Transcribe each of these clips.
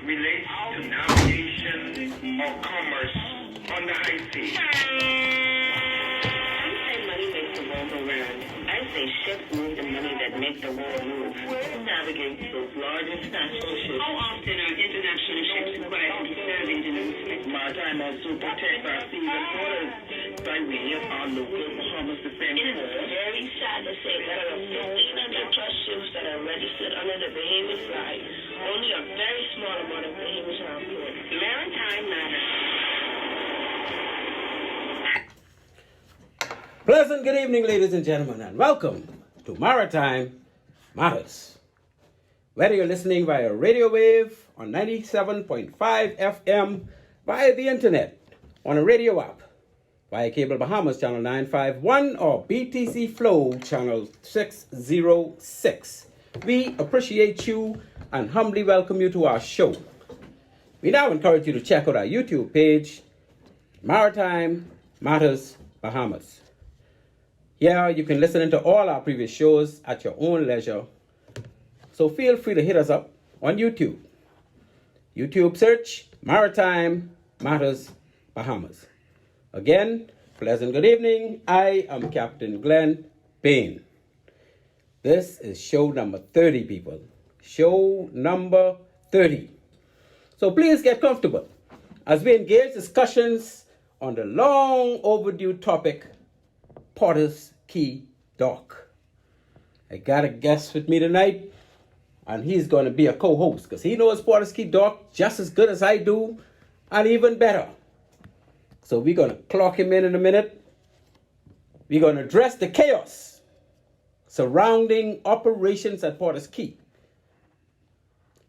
relates to navigation or commerce on the high seas. Some say money makes the world go round. I say ships move the money that make the world move. Who navigates those large international ships? How often are international ships required to serve international? Maritime also protect our seas and waters by way of our local Bahamas Defense It is Force. very sad to say that out of 1,500 plus ships that are registered under the Bahamian flag, only a very small amount of Bahamians are on board. Maritime Matters. Pleasant good evening, ladies and gentlemen, and welcome to Maritime Matters. Whether you're listening via radio wave on 97.5 FM, via the internet, on a radio app, via Cable Bahamas Channel 951 or BTC Flow Channel 606. We appreciate you and humbly welcome you to our show. We now encourage you to check out our YouTube page, Maritime Matters Bahamas. Here you can listen into all our previous shows at your own leisure. So feel free to hit us up on YouTube. YouTube search Maritime Matters Bahamas. Again, pleasant good evening. I am Captain Glenn Bain. This is show number 30, people. Show number 30. So please get comfortable as we engage discussions on the long overdue topic, Potter's Key Dock. I got a guest with me tonight, and he's going to be a co-host because he knows Potter's Key Dock just as good as I do, and even better. So we're going to clock him in a minute. We're going to address the chaos surrounding operations at Potter's Key.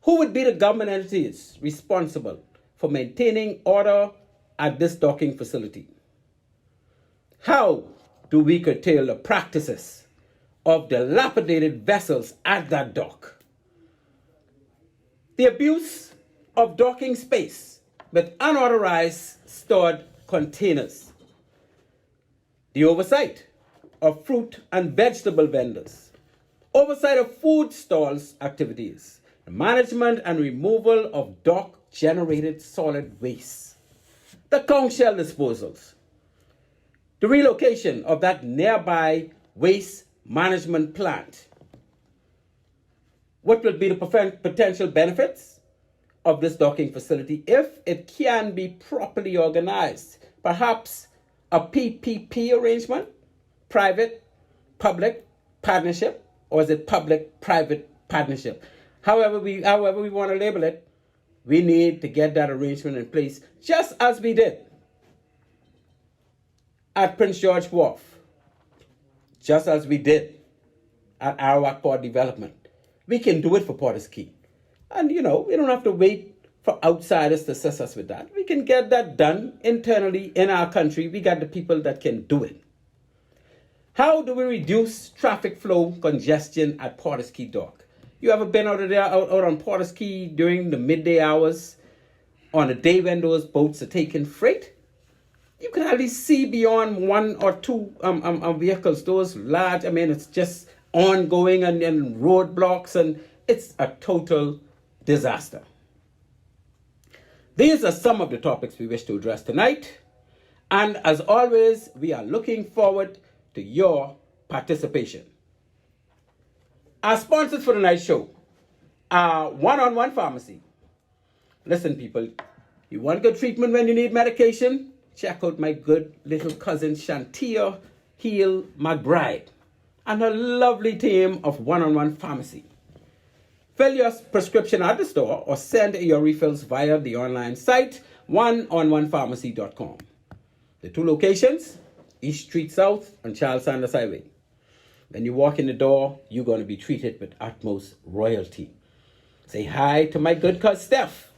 Who would be the government entities responsible for maintaining order at this docking facility? How do we curtail the practices of dilapidated vessels at that dock? The abuse of docking space with unauthorized stored containers. The oversight of fruit and vegetable vendors. Oversight of food stalls activities. The management and removal of dock-generated solid waste. The conch shell disposals. The relocation of that nearby waste management plant. What will be the potential benefits of this docking facility if it can be properly organized? Perhaps a PPP arrangement, private-public partnership, or is it public-private partnership? However we want to label it, we need to get that arrangement in place, just as we did at Prince George Wharf, just as we did at Arawak Port Development. We can do it for Potter's Key. And, we don't have to wait for outsiders to assist us with that. We can get that done internally in our country. We got the people that can do it. How do we reduce traffic flow congestion at Potter's Key Dock? You ever been out on Potter's Key during the midday hours on a day when those boats are taking freight? You can hardly see beyond one or two vehicles. Those large, it's just ongoing and roadblocks, and it's a total disaster. These are some of the topics we wish to address tonight. And as always, we are looking forward to your participation. Our sponsors for tonight's show are One-on-One Pharmacy. Listen, people, you want good treatment when you need medication? Check out my good little cousin Shantia Heel McBride and her lovely team of One-on-One Pharmacy. Fill your prescription at the store or send your refills via the online site, oneononepharmacy.com. The two locations, East Street South and Charles Sanders Highway. When you walk in the door, you're going to be treated with utmost royalty. Say hi to my good cousin Steph.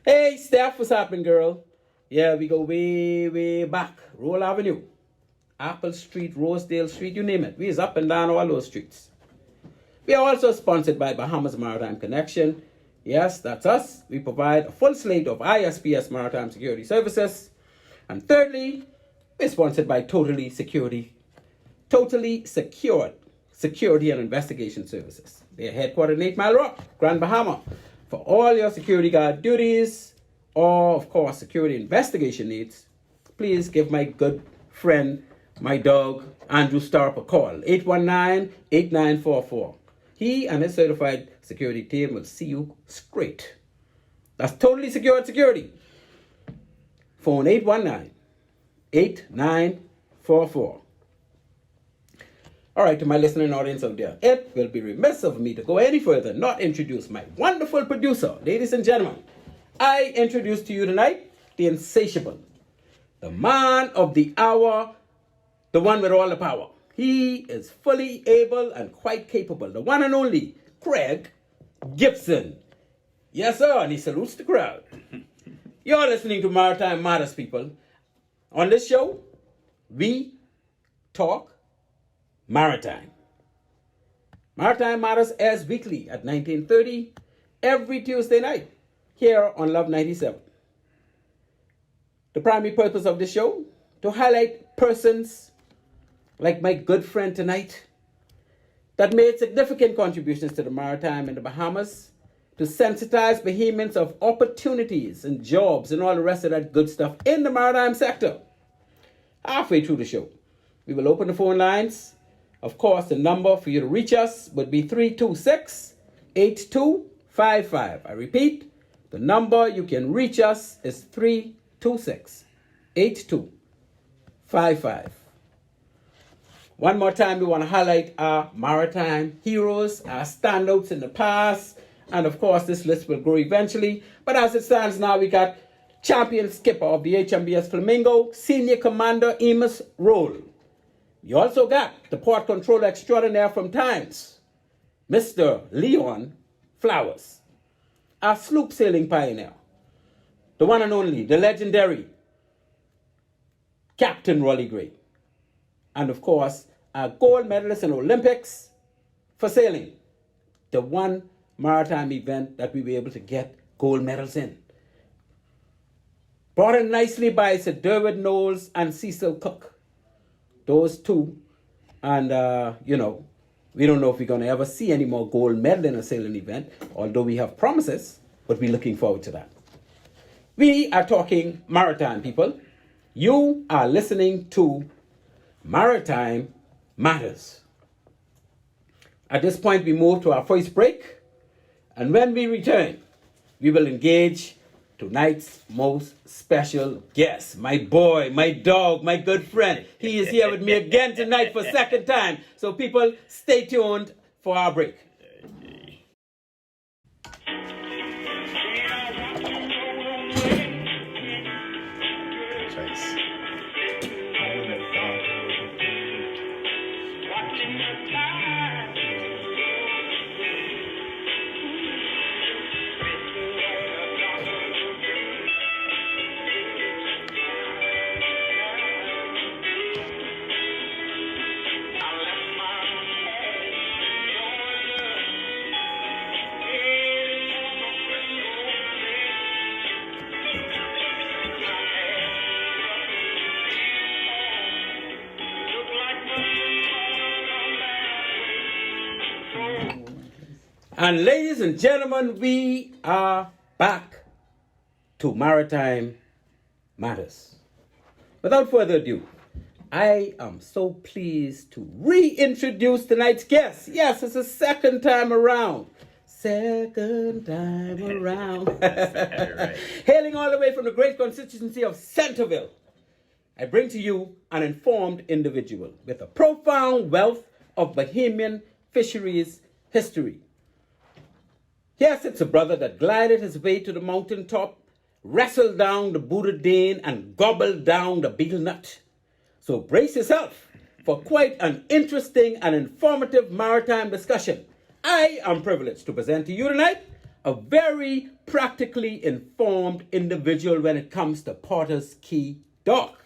Hey, Steph, what's happening, girl? Yeah, we go way, way back. Roll Avenue, Apple Street, Rosedale Street, you name it. We is up and down all those streets. We are also sponsored by Bahamas Maritime Connection. Yes, that's us. We provide a full slate of ISPS maritime security services. And thirdly, we're sponsored by Totally Secured Security and Investigation Services. They are headquartered in 8 Mile Rock, Grand Bahama. For all your security guard duties or, of course, security investigation needs, please give my good friend, my dog, Andrew Starp, a call. 819-8944. He and his certified security team will see you straight. That's totally secured security. Phone 819-8944. All right, to my listening audience out there, it will be remiss of me to go any further and not introduce my wonderful producer. Ladies and gentlemen, I introduce to you tonight the insatiable, the man of the hour, the one with all the power. He is fully able and quite capable, the one and only Craig Gibson. Yes, sir, and he salutes the crowd. You're listening to Maritime Matters, people. On this show, we talk maritime. Maritime Matters airs weekly at 19:30 every Tuesday night here on Love 97. The primary purpose of this show, to highlight persons like my good friend tonight that made significant contributions to the maritime in the Bahamas, to sensitize Bahamians of opportunities and jobs and all the rest of that good stuff in the maritime sector. Halfway through the show, we will open the phone lines. Of course, the number for you to reach us would be 326-8255. I repeat, the number you can reach us is 326-8255. One more time, we want to highlight our maritime heroes, our standouts in the past, and of course, this list will grow eventually. But as it stands now, we got champion skipper of the HMBS Flamingo, Senior Commander Amos Roll. You also got the port controller extraordinaire from Times, Mr. Leon Flowers, our sloop sailing pioneer, the one and only, the legendary Captain Rolly Gray, and of course, our gold medalist in Olympics for sailing, the one maritime event that we were able to get gold medals in. Brought in nicely by Sir Derwin Knowles and Cecil Cook. Those two, and we don't know if we're going to ever see any more gold medal in a sailing event, although we have promises, but we're looking forward to that. We are talking maritime, people. You are listening to Maritime Matters. At this point, we move to our first break, and when we return, we will engage tonight's most special guest, my boy, my dog, my good friend. He is here with me again tonight for a second time. So people, stay tuned for our break. And ladies and gentlemen, we are back to Maritime Matters. Without further ado, I am so pleased to reintroduce tonight's guest. Yes, it's the second time around. Second time around. Right. Hailing all the way from the great constituency of Centerville, I bring to you an informed individual with a profound wealth of Bahamian fisheries history. Here sits a brother that glided his way to the mountaintop, wrestled down the Buddha Dane, and gobbled down the betel nut. So brace yourself for quite an interesting and informative maritime discussion. I am privileged to present to you tonight a very practically informed individual when it comes to Porter's Key Dock,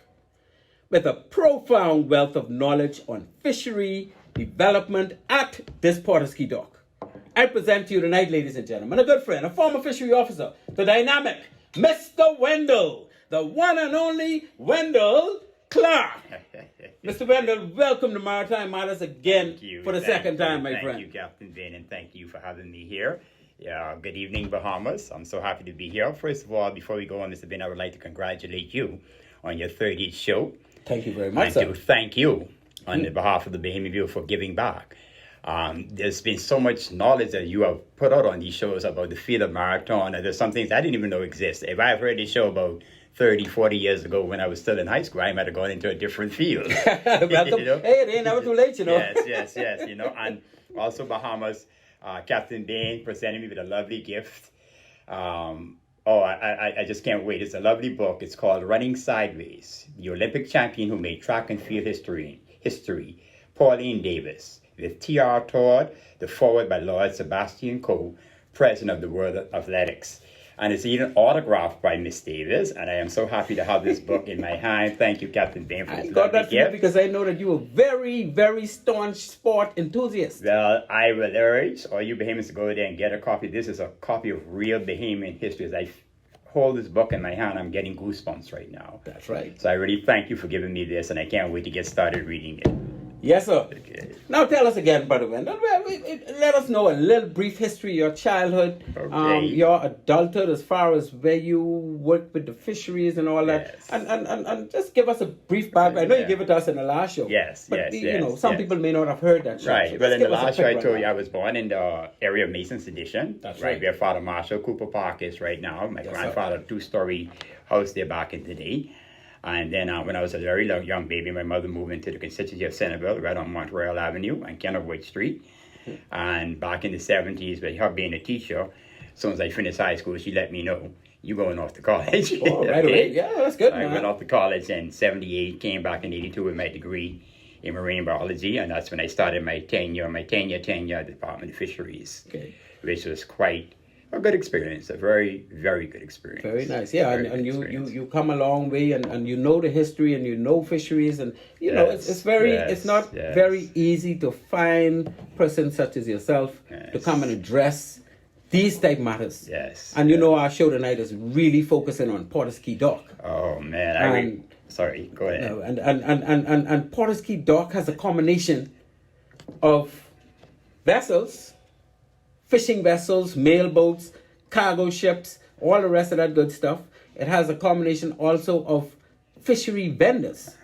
with a profound wealth of knowledge on fishery development at this Porter's Key Dock. I present to you tonight, ladies and gentlemen, a good friend, a former fishery officer, the dynamic Mr. Wendell, the one and only Wendell Clarke. Mr. Wendell, welcome to Maritime Matters again for the second time, my friend. Thank you, Captain Vane, and thank you for having me here. Yeah, good evening, Bahamas. I'm so happy to be here. First of all, before we go on, Mr. Ben, I would like to congratulate you on your 30th show. Thank you very much, and sir. to thank you on the behalf of the Bahamian people for giving back. There's been so much knowledge that you have put out on these shows about the field of marathon, and there's some things I didn't even know exist. If I've heard this show about 30, 40 years ago when I was still in high school, I might have gone into a different field. Hey, it ain't never too late, Yes, and also Bahamas, Captain Bain presented me with a lovely gift. I just can't wait. It's a lovely book. It's called Running Sideways, the Olympic champion who made track and field history, Pauline Davis, with T.R. Todd, the foreword by Lord Sebastian Coe, president of the World Athletics. And it's even autographed by Miss Davis, and I am so happy to have this book in my hand. Thank you, Captain Bain, for this I got that gift. because I know that you are very, very staunch sport enthusiast. Well, I will urge all you Bahamians to go there and get a copy. This is a copy of real Bahamian history. As I hold this book in my hand, I'm getting goosebumps right now. That's right. So I really thank you for giving me this, and I can't wait to get started reading it. Yes, sir. Okay. Now tell us again, Brother Wendell. Let us know a little brief history of your childhood, Okay. your adulthood, as far as where you worked with the fisheries and all that, Yes. and just give us a brief background. I know you gave it to us in the last show. Yes, but yes, some yes. people may not have heard that show. Right. So Well, just in the give us a last show, I quick told you I rundown. was born in the area of Mason Sedition. That's right. Where Father Marshall Cooper Park is right now. My grandfather, two-story house there back in the day. And then when I was a very young baby, my mother moved into the constituency of Centerville, right on Montreal Avenue and Kenilworth Street. And back in the 70s, with her being a teacher, as soon as I finished high school, she let me know, you going off to college. Oh, right away. Yeah, that's good, I man. went off to college in 78, came back in 82 with my degree in marine biology, and that's when I started my tenure at the Department of Fisheries, which was quite a good experience, a very, very good experience. Very nice, yeah, Very and good you experience. come a long way, and you know the history, and you know fisheries, and you know it's not very easy to find persons such as yourself to come and address these type matters. Yes. And you know our show tonight is really focusing on Porter's Key Dock. Oh man, sorry, go ahead. No, and Porter's Key Dock has a combination of vessels, fishing vessels, mail boats, cargo ships, all the rest of that good stuff. It has a combination also of fishery vendors,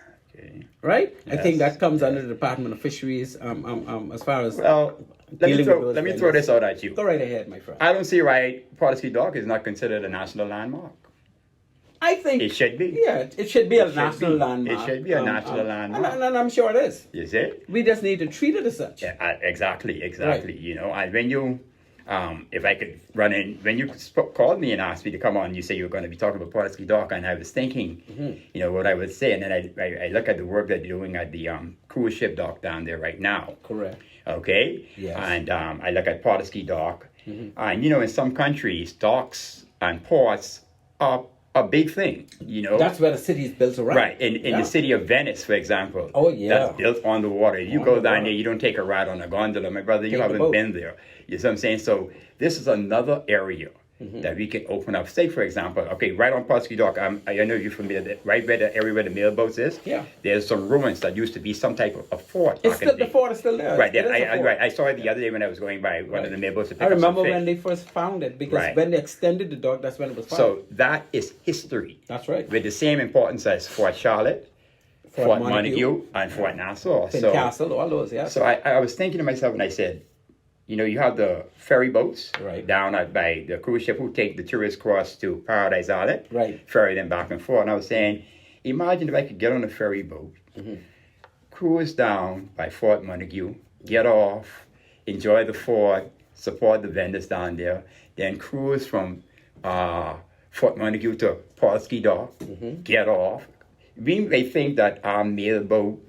right? I think that comes under the Department of Fisheries as far as let me throw this out at you. Go right ahead, my friend. I don't see why Porter's Key Dock is not considered a national landmark. I think it should be. Yeah, it should be a national landmark. It should be a national landmark. And I'm sure it is. Is it? We just need to treat it as such. Yeah, exactly. Right. You know, and when you, if I could run in, when you called me and asked me to come on, you said you were going to be talking about Porter's Key Dock, and I was thinking, you know, what I would say, and then I look at the work that they're doing at the cruise ship dock down there right now. Correct. Okay? Yes. And I look at Porter's Key Dock, and, you know, in some countries, docks and ports are a big thing, you know. That's where the city is built around. Right. In the city of Venice, for example. Oh, yeah. That's built on the water. You go down there, you don't take a ride on a gondola. My brother, you haven't been there. You see what I'm saying? So this is another area that we can open up. Say, for example, okay, right on Porter's Key Dock, I know you're familiar, right where the area where the mailboats is. Yeah. There's some ruins that used to be some type of fort. The fort is still there. Right. It is a fort. I saw it the other day when I was going by one of the mailboats to pick I up remember some fish. when they first found it, because when they extended the dock, that's when it was found. So that is history. That's right. With the same importance as Fort Charlotte, Fort Montague, and Fort Nassau. Castle, all those, yeah. So I was thinking to myself, and I said, you know, you have the ferry boats down by the cruise ship who take the tourists across to Paradise Island, ferry them back and forth. And I was saying, imagine if I could get on a ferry boat, cruise down by Fort Montague, get off, enjoy the fort, support the vendors down there, then cruise from Fort Montague to Porter's Key Dock, get off. We may think that our mailboat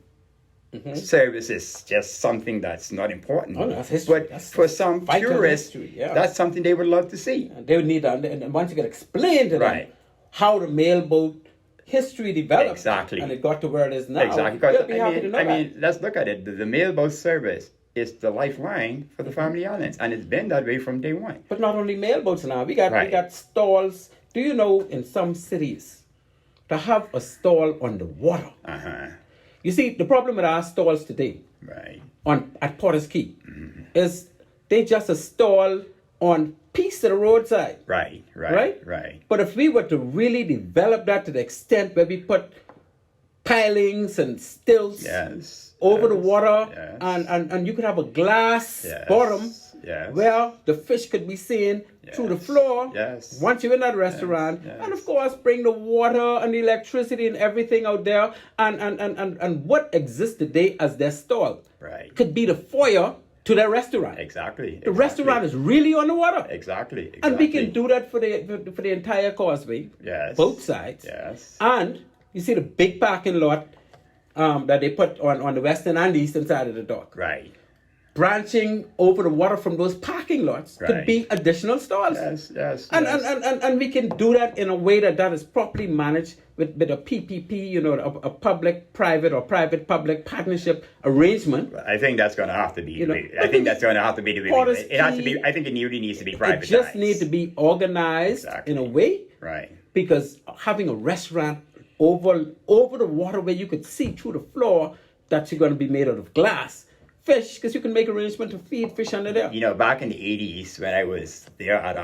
service is just something that's not important. Oh, no, that's history. But for some tourists, that's something they would love to see. They would need that. And once you can explain to them how the mailboat history developed. Exactly. And it got to where it is now. Exactly. They'll be happy to know that. Let's look at it. The mailboat service is the lifeline for the family islands. And it's been that way from day one. But not only mailboats now. We got stalls. Do you know in some cities, to have a stall on the water? You see, the problem with our stalls today at Porter's Key is they just a stall on piece of the roadside. Right. But if we were to really develop that to the extent where we put pilings and stilts over the water, and you could have a glass bottom where the fish could be seen through the floor once you're in that restaurant, and of course bring the water and the electricity and everything out there, and what exists today as their stall could be the foyer to their restaurant. Exactly. The restaurant is really on the water. Exactly. And we can do that for the entire causeway. Yes. Both sides. Yes. And you see the big parking lot that they put on the western and the eastern side of the dock. Right. Branching over the water from those parking lots could be additional stalls. Yes. And we can do that in a way that is properly managed with a PPP, a public-private or private-public partnership arrangement. I think that's going to have to be. I think that's going to have to be. It has to be. I think it really needs to be privatized. It just needs to be organized in a way. Right. Because having a restaurant over the water where you could see through the floor, that's going to be made out of glass. Fish, because you can make arrangements to feed fish under there. Back in the 80s when I was there at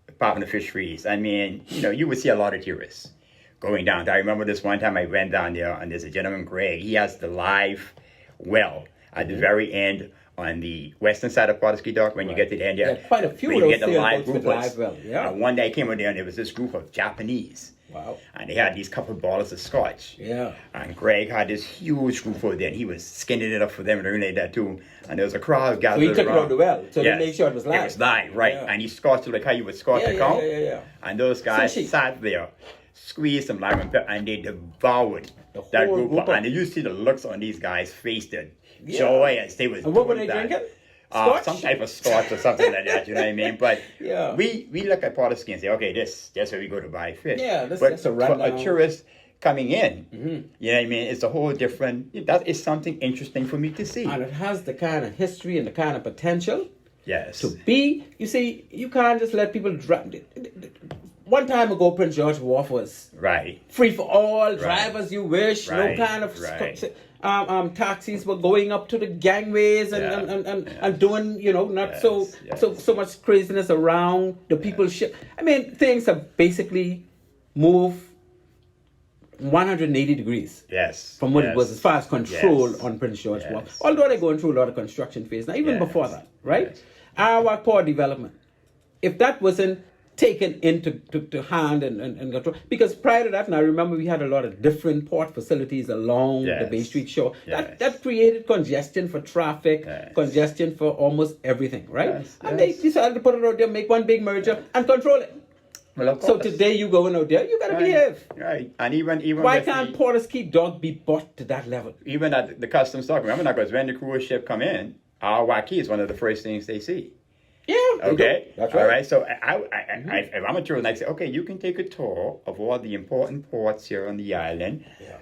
Department of Fisheries, I mean, you would see a lot of tourists going down. I remember this one time I went down there, and there's a gentleman, Greg. He has the live well at the very end on the western side of Pardusky Dock. When you get to the end, quite a few of those sailboats with live well. Yeah. One day I came over there, and there was this group of Japanese. Wow. And they had these couple of bottles of scotch. Yeah. And Greg had this huge group over there, and he was skinning it up for them and everything like that too. And there was a crowd gathered around. So he took it out the well, so they made sure it was live. It was live, right. Yeah. And he scotched it like how you would scotch a cow. Yeah. And those guys sat there, squeezed some lemon pepper, and they devoured that group. And you see the looks on these guys' face, the joy as they was doing that. And what were they drinking? Some type of scotch or something like that, you know what I mean? But we look at Pardusky and say, okay, that's where we go to buy fish. Yeah, that's a rundown. For a tourist coming in, you know what I mean? It's a whole different, that is something interesting for me to see. And it has the kind of history and the kind of potential to be, you see, you can't just let people drive. One time ago, Prince George Wharf was free for all, drive as you wish, no kind of taxis were going up to the gangways and doing, not so much craziness around the people's ship. I mean, things have basically moved 180 degrees from what it was as far as control on Prince George Wharf. Although they're going through a lot of construction phase now, even before that, right? Our port development, if that wasn't taken into hand and control, because prior to that, and I remember we had a lot of different port facilities along the Bay Street shore. That created congestion for traffic, congestion for almost everything, right? And they decided to put it out there, make one big merger, and control it. Well, so today you going out there, you gotta behave. Right. And even why can't Pardusky Dock be bought to that level? Even at the customs dock, remember that, because when the cruise ship come in, our Waikiki is one of the first things they see. Yeah. Okay. That's right. All right. So if I'm a tourist, I say, okay, you can take a tour of all the important ports here on the island. Yeah.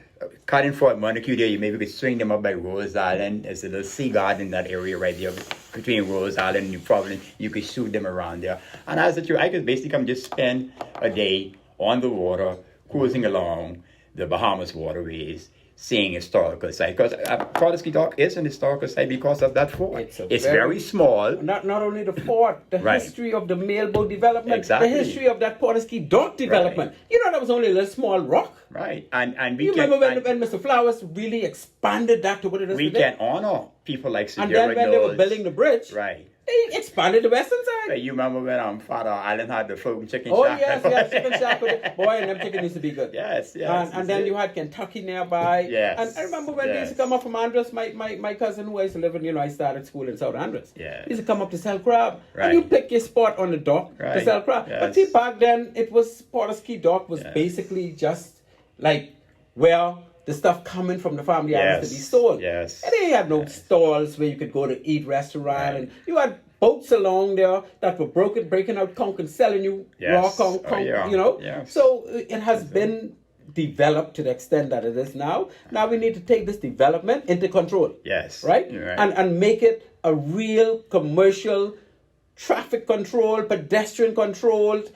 Cutting Fort Montague there, you maybe could swing them up by Rose Island. There's a little sea garden in that area right there between Rose Island and you could shoot them around there. And as a tourist, I could basically come just spend a day on the water, cruising along the Bahamas waterways, seeing historical site, because Pardusky Dock is an historical site because of that fort. It's very small. Not only the fort, the history of the mailboat development, the history of that Pardusky Dock development. You know, that was only a little small rock. Right, and you remember when Mr. Flowers really expanded that to what it is today? We can honor people like Sir And then when they were building the bridge, they expanded the western side. You remember when Father Island had the floating chicken shack? Oh yes, chicken shack. Boy, and them chicken used to be good. Yes. And then you had Kentucky nearby. Yes. And I remember when they used to come up from Andros, my cousin who I used to live in, I started school in South Andros. Yeah. He used to come up to sell crab. And you pick your spot on the dock to sell crab. Yes. But see, back then, it was Pardusky Dock was basically just like where the stuff coming from the family islands to be sold. Yes. And they had no stalls where you could go to eat restaurant. And you had boats along there that were breaking out conch and selling you raw conch, So it has been developed to the extent that it is now. Now we need to take this development into control. Yes. Right? And make it a real commercial traffic control, pedestrian controlled.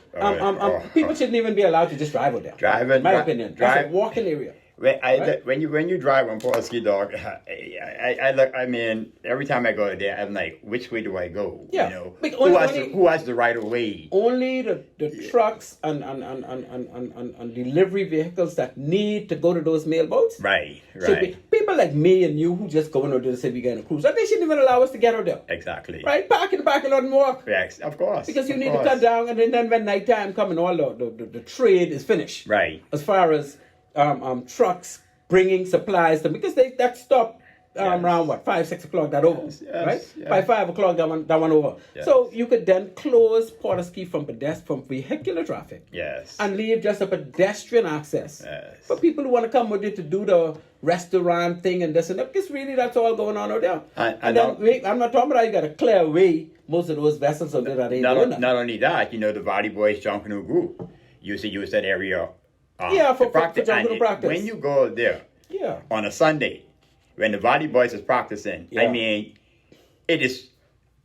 People shouldn't even be allowed to just drive out there. In my opinion. That's a walking area. When you drive on Pulaski Dock, I mean, every time I go there, I'm like, which way do I go? Yeah. You know, who has the right of way? Only the trucks and delivery vehicles that need to go to those mailboats. Right. People like me and you who just go out there to say we're going to cruise, they shouldn't even allow us to get out there. Exactly. Right? Park in the parking lot and walk. Yes, of course. Because you need to cut down, and then when nighttime comes and all the trade is finished. Right. As far as trucks bringing supplies to, because that stopped around 5, 6 o'clock that over, right? Yes. By 5 o'clock that one over. Yes. So you could then close Pulaski from vehicular traffic. Yes. And leave just a pedestrian access. Yes. For people who want to come with it to do the restaurant thing and this and that, because really that's all going on out there. I'm not talking about you got to clear away most of those vessels out there that ain't doing that. Not only that, the Valley Boys jumping group used to use that area. For jumping practice. When you go there on a Sunday, when the Valley Boys is practicing, I mean, it is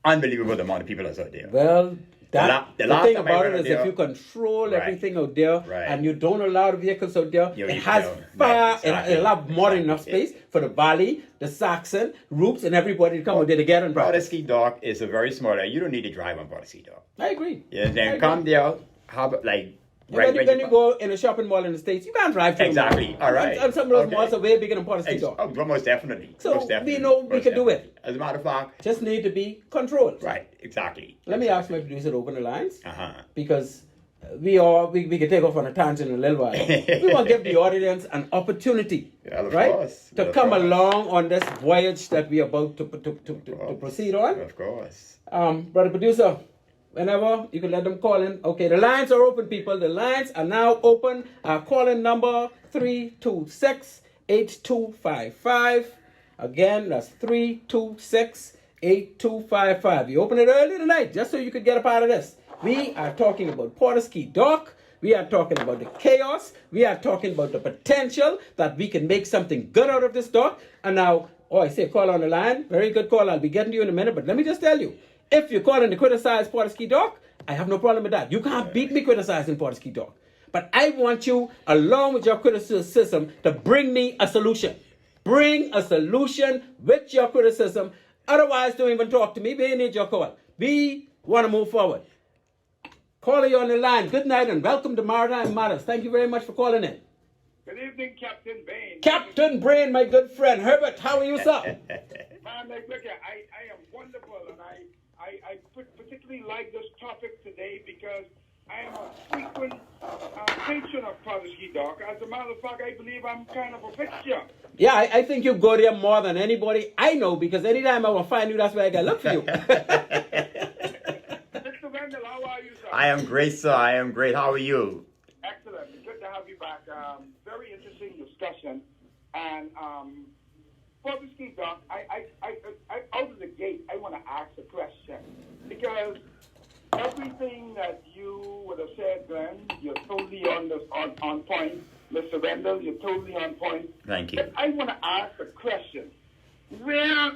unbelievable the amount of people that's out there. Well, the thing about it is if you control everything out there and you don't allow the vehicles out there, it has a lot more than enough space for the Valley, the Saxon, Roops, and everybody to come out there together and practice. Pulaski Dock is a very small area. You don't need to drive on Pulaski Dock. I agree. Yeah, then come there, when you go in a shopping mall in the States, you can't drive to exactly. All right. And some of those malls are way bigger than Pulaski Dock. Oh, most definitely. So we know we can do it. As a matter of fact, just need to be controlled. Right. Exactly. Let me ask my producer to open the lines. Because we can take off on a tangent in a little while. We want to give the audience an opportunity, to come along on this voyage that we are about to proceed on. Of course. Brother producer, whenever you can let them call in. Okay, the lines are open, people. The lines are now open. Our call-in number 326-8255. Again, that's 326-8255. You open it early tonight just so you could get a part of this. We are talking about Pulaski Dock. We are talking about the chaos. We are talking about the potential that we can make something good out of this dock. And now, I say call on the line. Very good call. I'll be getting to you in a minute. But let me just tell you, if you're calling to criticize Pulaski Dock, I have no problem with that. You can't beat me criticizing Pulaski Dock. But I want you, along with your criticism, to bring me a solution. Bring a solution with your criticism. Otherwise, don't even talk to me. We need your call. We want to move forward. Caller, you on the line. Good night and welcome to Maritime Matters. Thank you very much for calling in. Good evening, Captain Bain. Captain Brain, my good friend. Herbert, how are you, sir? Man, look, I am wonderful, and I particularly like this topic today because I am a frequent patron of Pulaski Dock. As a matter of fact, I believe I'm kind of a fixture. Yeah, I think you go there more than anybody I know because anytime I will find you, that's where I got to look for you. Mr. Wendell, how are you, sir? I am great, sir. I am great. How are you? Excellent. Good to have you back. Very interesting discussion. And Pulaski Dock, I out of the gate, I want to ask a question because everything that you would have said, Glenn, you're totally on point. Mr. Wendell, you're totally on point. Thank you. But I want to ask a question. Where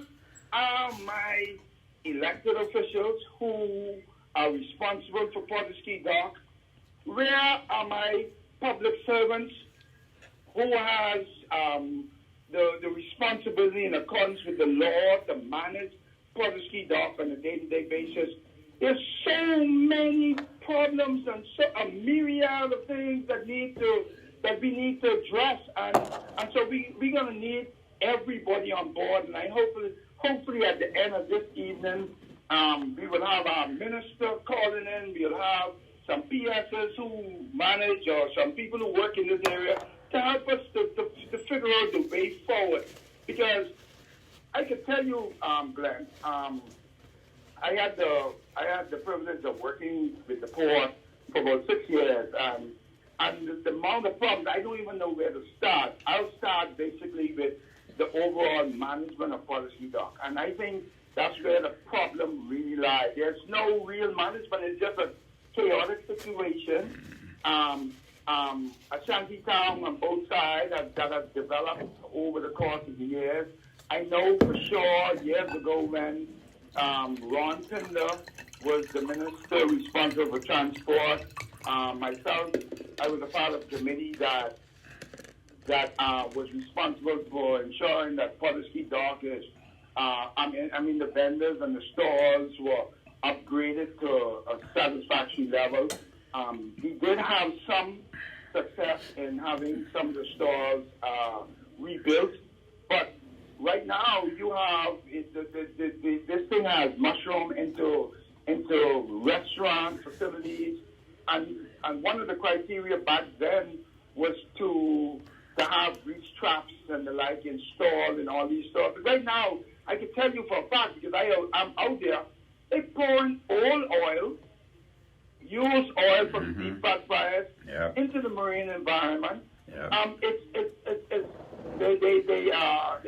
are my elected officials who are responsible for Pulaski Dock? Where are my public servants who has the responsibility in accordance with the law to manage Pulaski Dock on a day-to-day basis? There's so many problems and a myriad of things that we need to address, and so we're gonna need everybody on board. And I hopefully at the end of this evening, we will have our minister calling in. We'll have some PSs who manage or some people who work in this area to help us to figure out the way forward. Because I can tell you, Glenn, I had the privilege of working with the Port for about 6 years, and the amount of problems, I don't even know where to start. I'll start basically with the overall management of Pulaski Dock, and I think that's where the problem really lies. There's no real management. It's just a chaotic situation. A shanty town on both sides that has developed over the course of the years. I know for sure years ago when Ron Pinder was the minister responsible for transport. Myself, I was a part of the committee that that was responsible for ensuring that Porter's Dock is, the vendors and the stores were upgraded to a satisfactory level. He did have some success in having some of the stores rebuilt, but right now you have this thing has mushroomed into restaurant facilities, and one of the criteria back then was to have grease traps and the like installed in all these stores. But right now, I can tell you for a fact, because I'm out there, they pouring old oil, used oil from deep fat fryers into the marine environment. They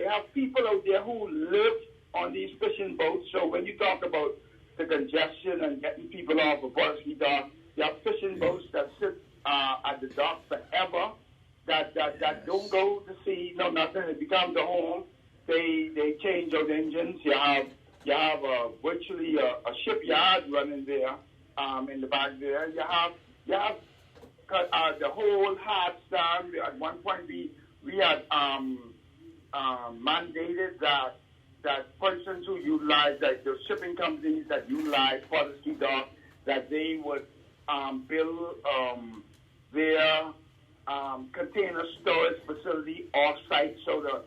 have people out there who live on these fishing boats. So when you talk about the congestion and getting people off of Porter's Dock, you have fishing boats that sit at the dock forever, that don't go to sea, no nothing. It becomes a home. They change out engines. You have virtually a shipyard running there in the back there. You have the whole hard stand. At one point we had mandated that persons who utilize, like the shipping companies that utilize Porter's Dock, that they would build their container storage facility off-site, so the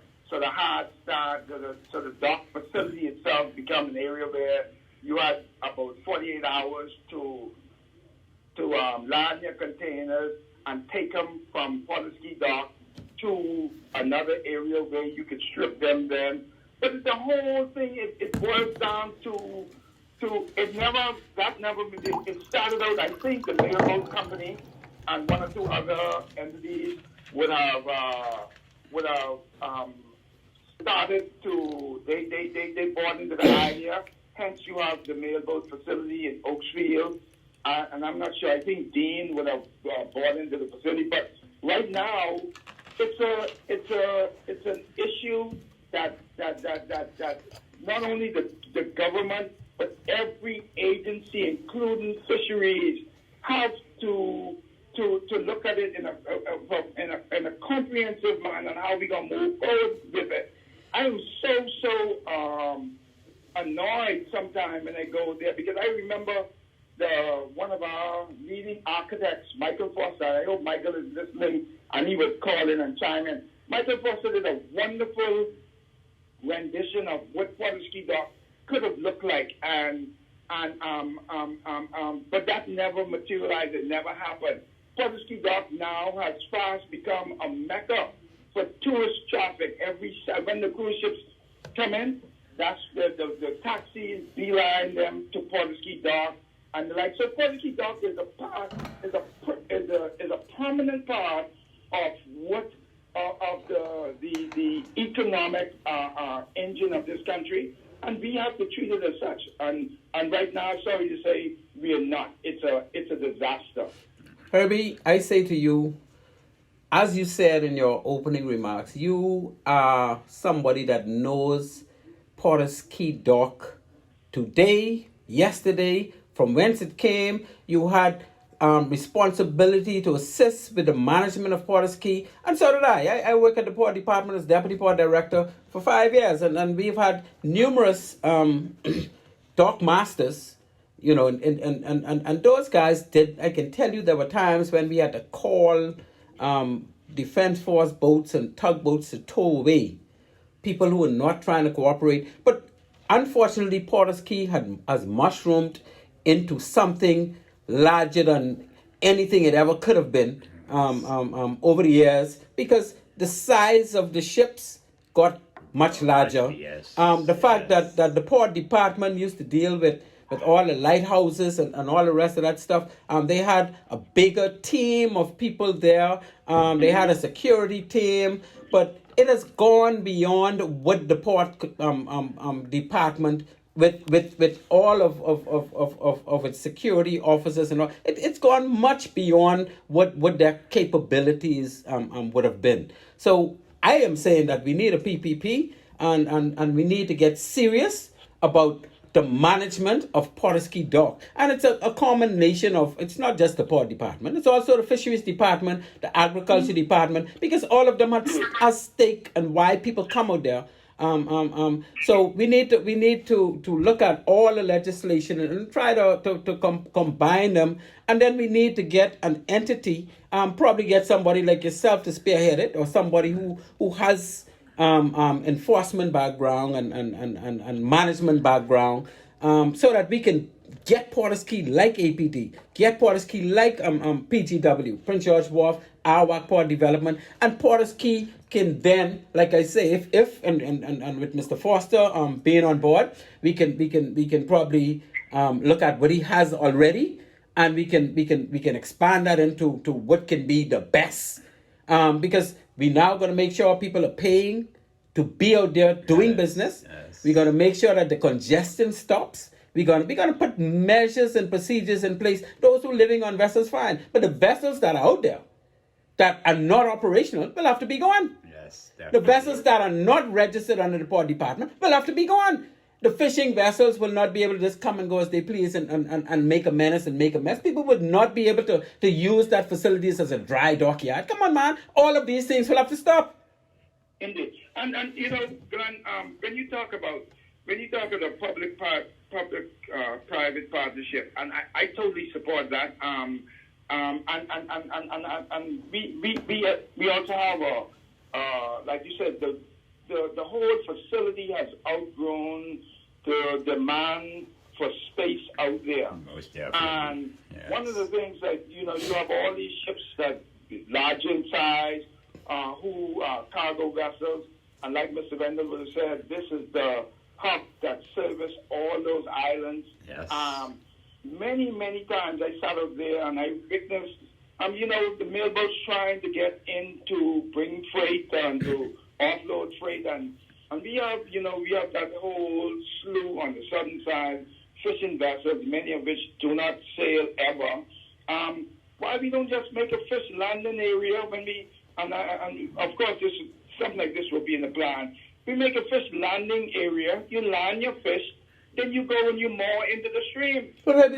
hard stand, so the dock facility itself become an area where you had about 48 hours to land your containers and take them from Porter's Dock to another area where you could strip them then. But the whole thing, it boils down to it started out, I think the railroad company and one or two other entities would have started to, they bought into the idea. Hence you have the mailboat facility in Oaksfield. And I'm not sure, I think Dean would have bought into the facility. But right now, it's an issue that not only the government, but every agency, including fisheries, have to look at it in a comprehensive manner on how we're going to move forward with it. I am so annoyed sometimes when I go there, because I remember one of our leading architects, Michael Foster. I hope Michael is listening, and he would call in and chime in. Michael Foster did a wonderful rendition of what Porter's Dock could have looked like, but that never materialized. It never happened. Porter's Dock now has fast become a mecca for tourist traffic. When the cruise ships come in, that's the taxis beeline them to Porter's Dock and the like. So Porter's Dock is a prominent part of what of the economic engine of this country, and we have to treat it as such. And right now, sorry to say, we are not. It's a disaster. Herbie, I say to you, as you said in your opening remarks, you are somebody that knows Porter's Dock today, yesterday, from whence it came. You had responsibility to assist with the management of Porter's Key, and so did I. I work at the Port Department as Deputy Port Director for 5 years, and we've had numerous dock masters, and those guys did. I can tell you there were times when we had to call Defense Force boats and tugboats to tow away people who were not trying to cooperate. But unfortunately, Porter's Key has mushroomed into something larger than anything it ever could have been over the years, because the size of the ships got much larger. The fact that the Port Department used to deal with all the lighthouses and all the rest of that stuff, they had a bigger team of people there. They had a security team, but it has gone beyond what the Port Department with all of its security officers and all. It's gone much beyond what their capabilities would have been. So I am saying that we need a PPP, and we need to get serious about the management of Portuguese Dock. And it's a combination of, it's not just the port department, it's also the fisheries department, the agriculture department, because all of them are at stake and why people come out there. So we need to look at all the legislation and try to combine them, and then we need to get an entity, probably get somebody like yourself to spearhead it, or somebody who has enforcement background and management background, so that we can get Portuguese like APD, get Portuguese like PGW, Prince George Wharf, Arawak Port Development, and Portuguese can then, like I say, if with Mr. Foster being on board, we can probably look at what he has already, and we can expand that into what can be the best, because we now going to make sure people are paying to be out there doing business. Yes. We're going to make sure that the congestion stops. We're going to put measures and procedures in place. Those who are living on vessels, fine, but the vessels that are out there that are not operational will have to be gone. Yes, the vessels that are not registered under the port department will have to be gone. The fishing vessels will not be able to just come and go as they please and make a menace and make a mess. People would not be able to use that facilities as a dry dockyard. Come on, man. All of these things will have to stop. Indeed. And Glenn, when you talk about the public-private partnership, and I totally support that. And we also have like you said, the whole facility has outgrown the demand for space out there. Most definitely. And yes. One of the things that you have all these ships that large in size, who are cargo vessels, and like Mr. Wendell would have said, this is the hub that service all those islands. Yes. Many times I sat out there and I witnessed, the mailboats trying to get in to bring freight and to offload freight, and we have that whole slew on the southern side, fishing vessels, many of which do not sail ever. Why we don't just make a fish landing area when we, and of course something like this will be in the plan. We make a fish landing area, you land your fish, then you go and you moor into the stream. But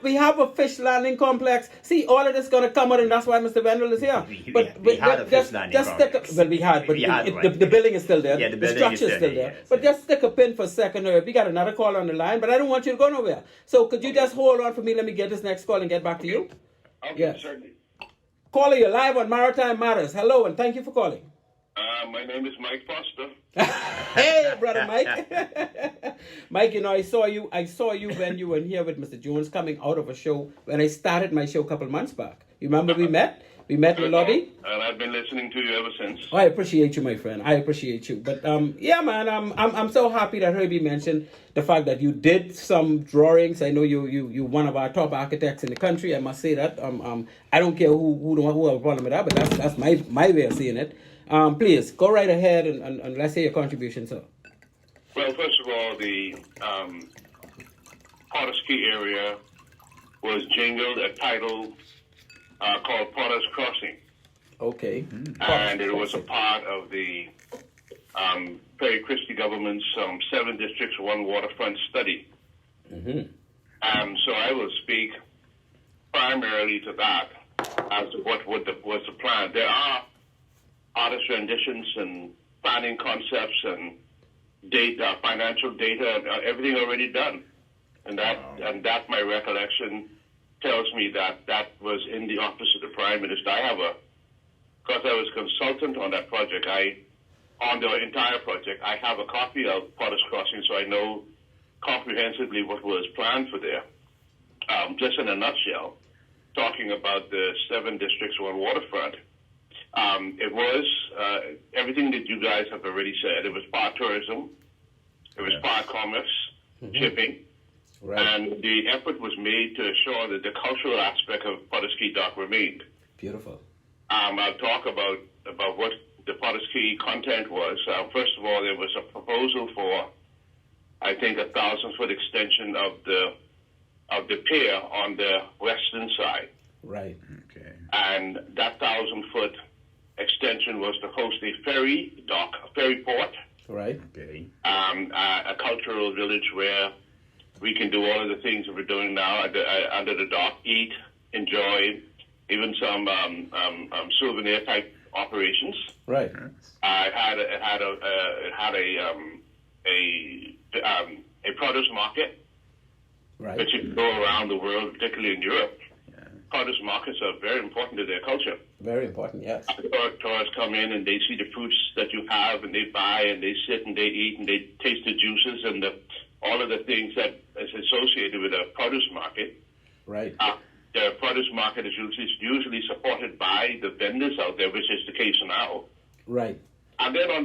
we have a fish landing complex. See, all of this is going to come out, and that's why Mr. Wendell is here. We had a fish landing complex. Well, we had, but the building is still there. Yeah, the structure is still there. Yes, but just stick a pin for a second. We got another call on the line, but I don't want you to go nowhere. So could you just hold on for me? Let me get this next call and get back to you. Okay, yes. Certainly. Caller, you're live on Maritime Matters. Hello, and thank you for calling. My name is Mike Foster. Hey, brother Mike. Mike, I saw you when you were here with Mr. Jones coming out of a show when I started my show a couple months back. You remember we met? We met in the lobby. And I've been listening to you ever since. Oh, I appreciate you, my friend. I appreciate you. But yeah, man, I'm so happy that Herbie mentioned the fact that you did some drawings. I know you one of our top architects in the country. I must say that. I don't care who have a problem with that, but that's my way of seeing it. Please go right ahead and let's hear your contribution, sir. Well, first of all, the Potter's Key area was jingled a title called Potter's Crossing. Okay. And it was a part of the Perry Christie government's 7 districts, 1 waterfront study. Mm-hmm. So I will speak primarily to that as to what was the plan. There are artist renditions and planning concepts and data, financial data, everything already done. And that my recollection tells me that was in the office of the Prime Minister. Because I was consultant on that project, on the entire project, I have a copy of Potter's Crossing, so I know comprehensively what was planned for there. Just in a nutshell, talking about the 7 districts, 1 waterfront, it was everything that you guys have already said. It was part tourism, it was part commerce, shipping, right. And the effort was made to ensure that the cultural aspect of Potter's Key Dock remained. Beautiful. I'll talk about what the Potter's Key content was. First of all, there was a proposal for, I think, 1,000-foot extension of the pier on the western side. Right. Okay. And that 1,000-foot extension was to host a ferry dock, a ferry port. Right. Okay. A cultural village where we can do all of the things that we're doing now under the dock, eat, enjoy, even some souvenir type operations. Right. It had a produce market, right, which you can go around the world, particularly in Europe. Produce markets are very important to their culture. Very important, yes. Tourists come in and they see the fruits that you have, and they buy and they sit and they eat and they taste the juices and all of the things that is associated with a produce market. Right. The produce market is usually supported by the vendors out there, which is the case now. Right. And then on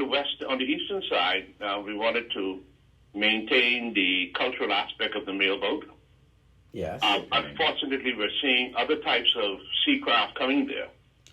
the eastern side, we wanted to maintain the cultural aspect of the mailboat. Yes. Unfortunately, we're seeing other types of sea craft coming there.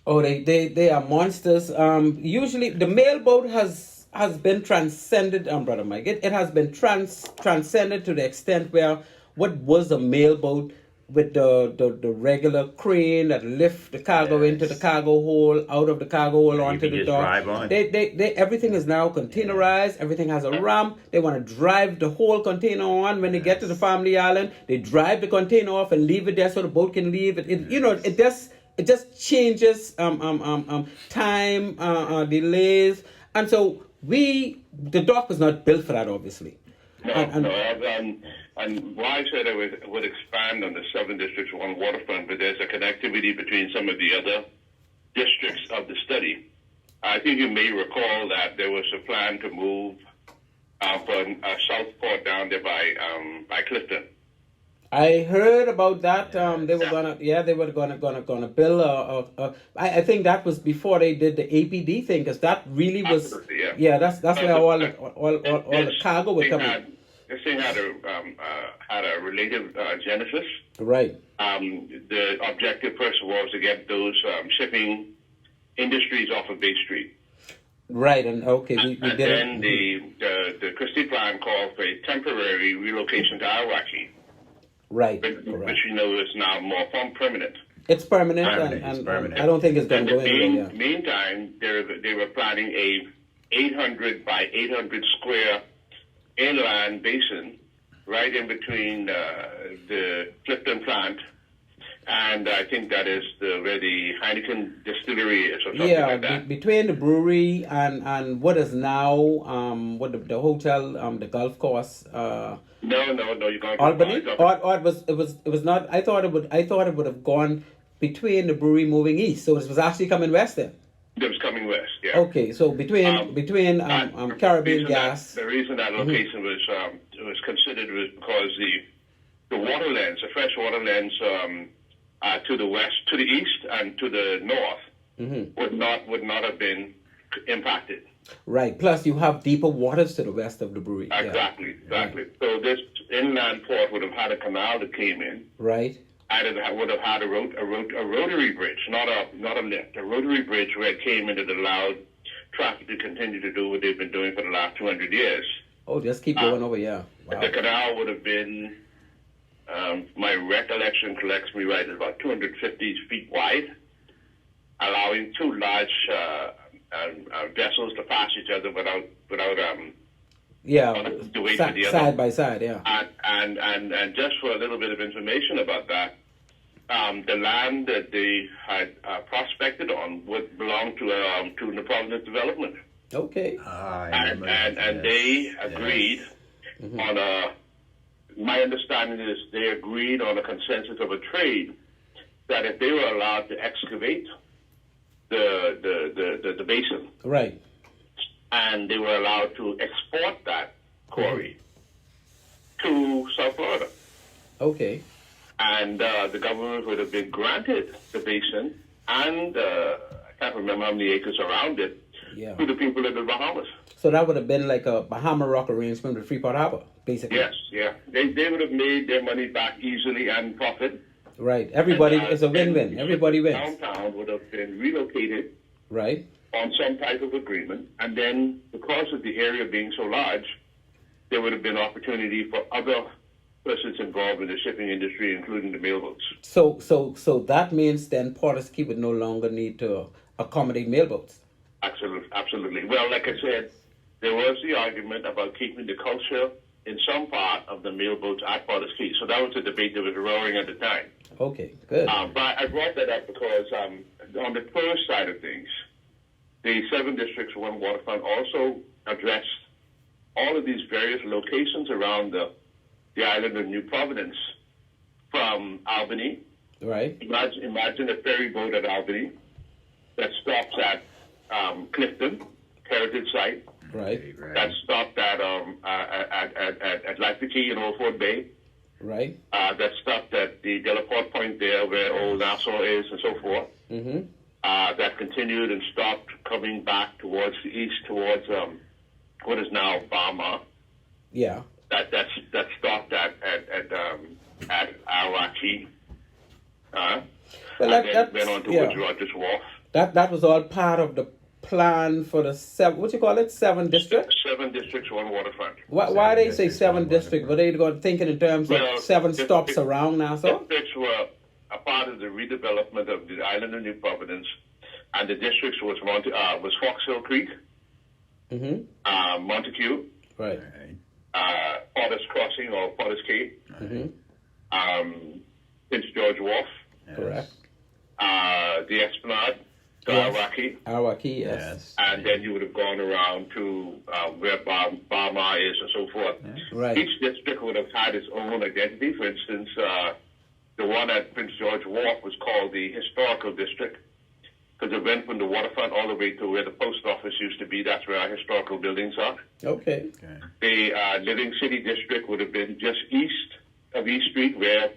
Oh, they are monsters. Usually, the mailboat has been transcended, Brother Mike. It has been transcended to the extent where what was a mailboat with the regular crane that lift the cargo into the cargo hole, out of the cargo hole onto the dock. They everything is now containerized. Everything has a ramp. They want to drive the whole container on. When they get to the family island, they drive the container off and leave it there so the boat can leave. It just changes time, delays, and so the dock was not built for that, obviously. And why I said I would expand on the 7 districts, 1 waterfront, but there's a connectivity between some of the other districts of the study. I think you may recall that there was a plan to move for a Southport down there by Clifton. I heard about that. They were gonna build I think that was before they did the APD thing, because that really was. Absolutely, yeah. That's where all the cargo would come in. This thing had a related genesis. Right. The objective, first of all, was to get those shipping industries off of Bay Street. Right, and okay, we did it. And then the Christie plan called for a temporary relocation to Iraqi. Right. Which we know is now more permanent. It's permanent, and I don't think it's going to go anywhere. Meantime, they were planning a 800 by 800 square inland basin right in between the Clifton plant, and I think that is where the Heineken distillery is, or something like that. Between the brewery and what is now the hotel, the golf course. No, you're going to Albany. Or it was not. I thought it would have gone between the brewery moving east, so it was actually coming west then. It was coming west, yeah. Okay, so between Caribbean Gas. The reason that location was considered was because the water lens, the fresh water lens to the west, to the east, and to the north would not have been impacted. Right. Plus, you have deeper waters to the west of the brewery. Exactly. Right. So this inland port would have had a canal that came in. Right. And it would have had a rotary bridge, not a lift, a rotary bridge where it came in that allowed traffic to continue to do what they've been doing for the last 200 years. Oh, just keep going over, yeah. Wow. The canal would have been, my recollection collects me right, about 250 feet wide, allowing 2 large vessels to pass each other without side by side, yeah. And just for a little bit of information about that, the land that they had prospected on would belong to the Providence Development. Okay. And they agreed on my understanding is they agreed on a consensus of a trade that if they were allowed to excavate the basin. Right. And they were allowed to export that quarry to South Florida. Okay. And the government would have been granted the basin and I can't remember how many acres around it to the people of the Bahamas. So that would have been like a Bahama Rock arrangement with Freeport Harbor, basically. Yes, yeah. They would have made their money back easily and profit. Right. Everybody, it's a win-win. Everybody wins. Downtown would have been relocated. Right. On some type of agreement, and then because of the area being so large, there would have been opportunity for other persons involved in the shipping industry, including the mailboats. So that means then Porter's Key would no longer need to accommodate mailboats. Absolutely. Well, like I said, there was the argument about keeping the culture in some part of the mail boats at Potter's Key. So that was the debate that was roaring at the time. Okay, good. But I brought that up because on the tourist side of things, the 7 districts, 1 waterfront also addressed all of these various locations around the island of New Providence, from Albany. Right. Imagine a ferry boat at Albany that stops at Clifton, heritage site. Right. That stopped at Lackey in Old Fort Bay. Right. That stopped at the Delaport Point there where Old Nassau is and so forth. Mm-hmm. That continued and stopped coming back towards the east, towards what is now Bahamas. Yeah. That stopped at Arawaki. Well, and then went on towards Rogers Wharf. That was all part of the plan for the 7 districts? 7 districts, 1 waterfront. Why they say 7 districts? Were they going thinking in terms of 7 stops around Nassau? Districts were a part of the redevelopment of the island of New Providence, and the districts was Fox Hill Creek, Montague, right, Potter's Crossing or Potter's Cay, Prince George Wharf, correct, the Esplanade, Arawaki, yes. And then you would have gone around to where Bahamas is and so forth. Right. Each district would have had its own identity. For instance, the one at Prince George Wharf was called the Historical District because it went from the waterfront all the way to where the post office used to be. That's where our historical buildings are. Okay. The Living City District would have been just east of East Street, where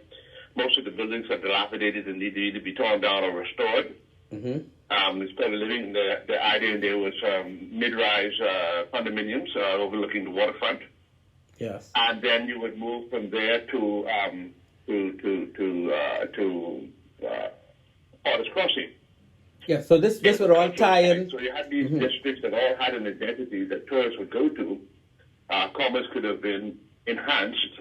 most of the buildings are dilapidated and need to either be torn down or restored. Instead of living, the idea there was mid-rise condominiums overlooking the waterfront. Yes. And then you would move from there to Potter's Crossing. Yeah, so this would all tie in. So you had these districts that all had an identity that tourists would go to. Commerce could have been enhanced,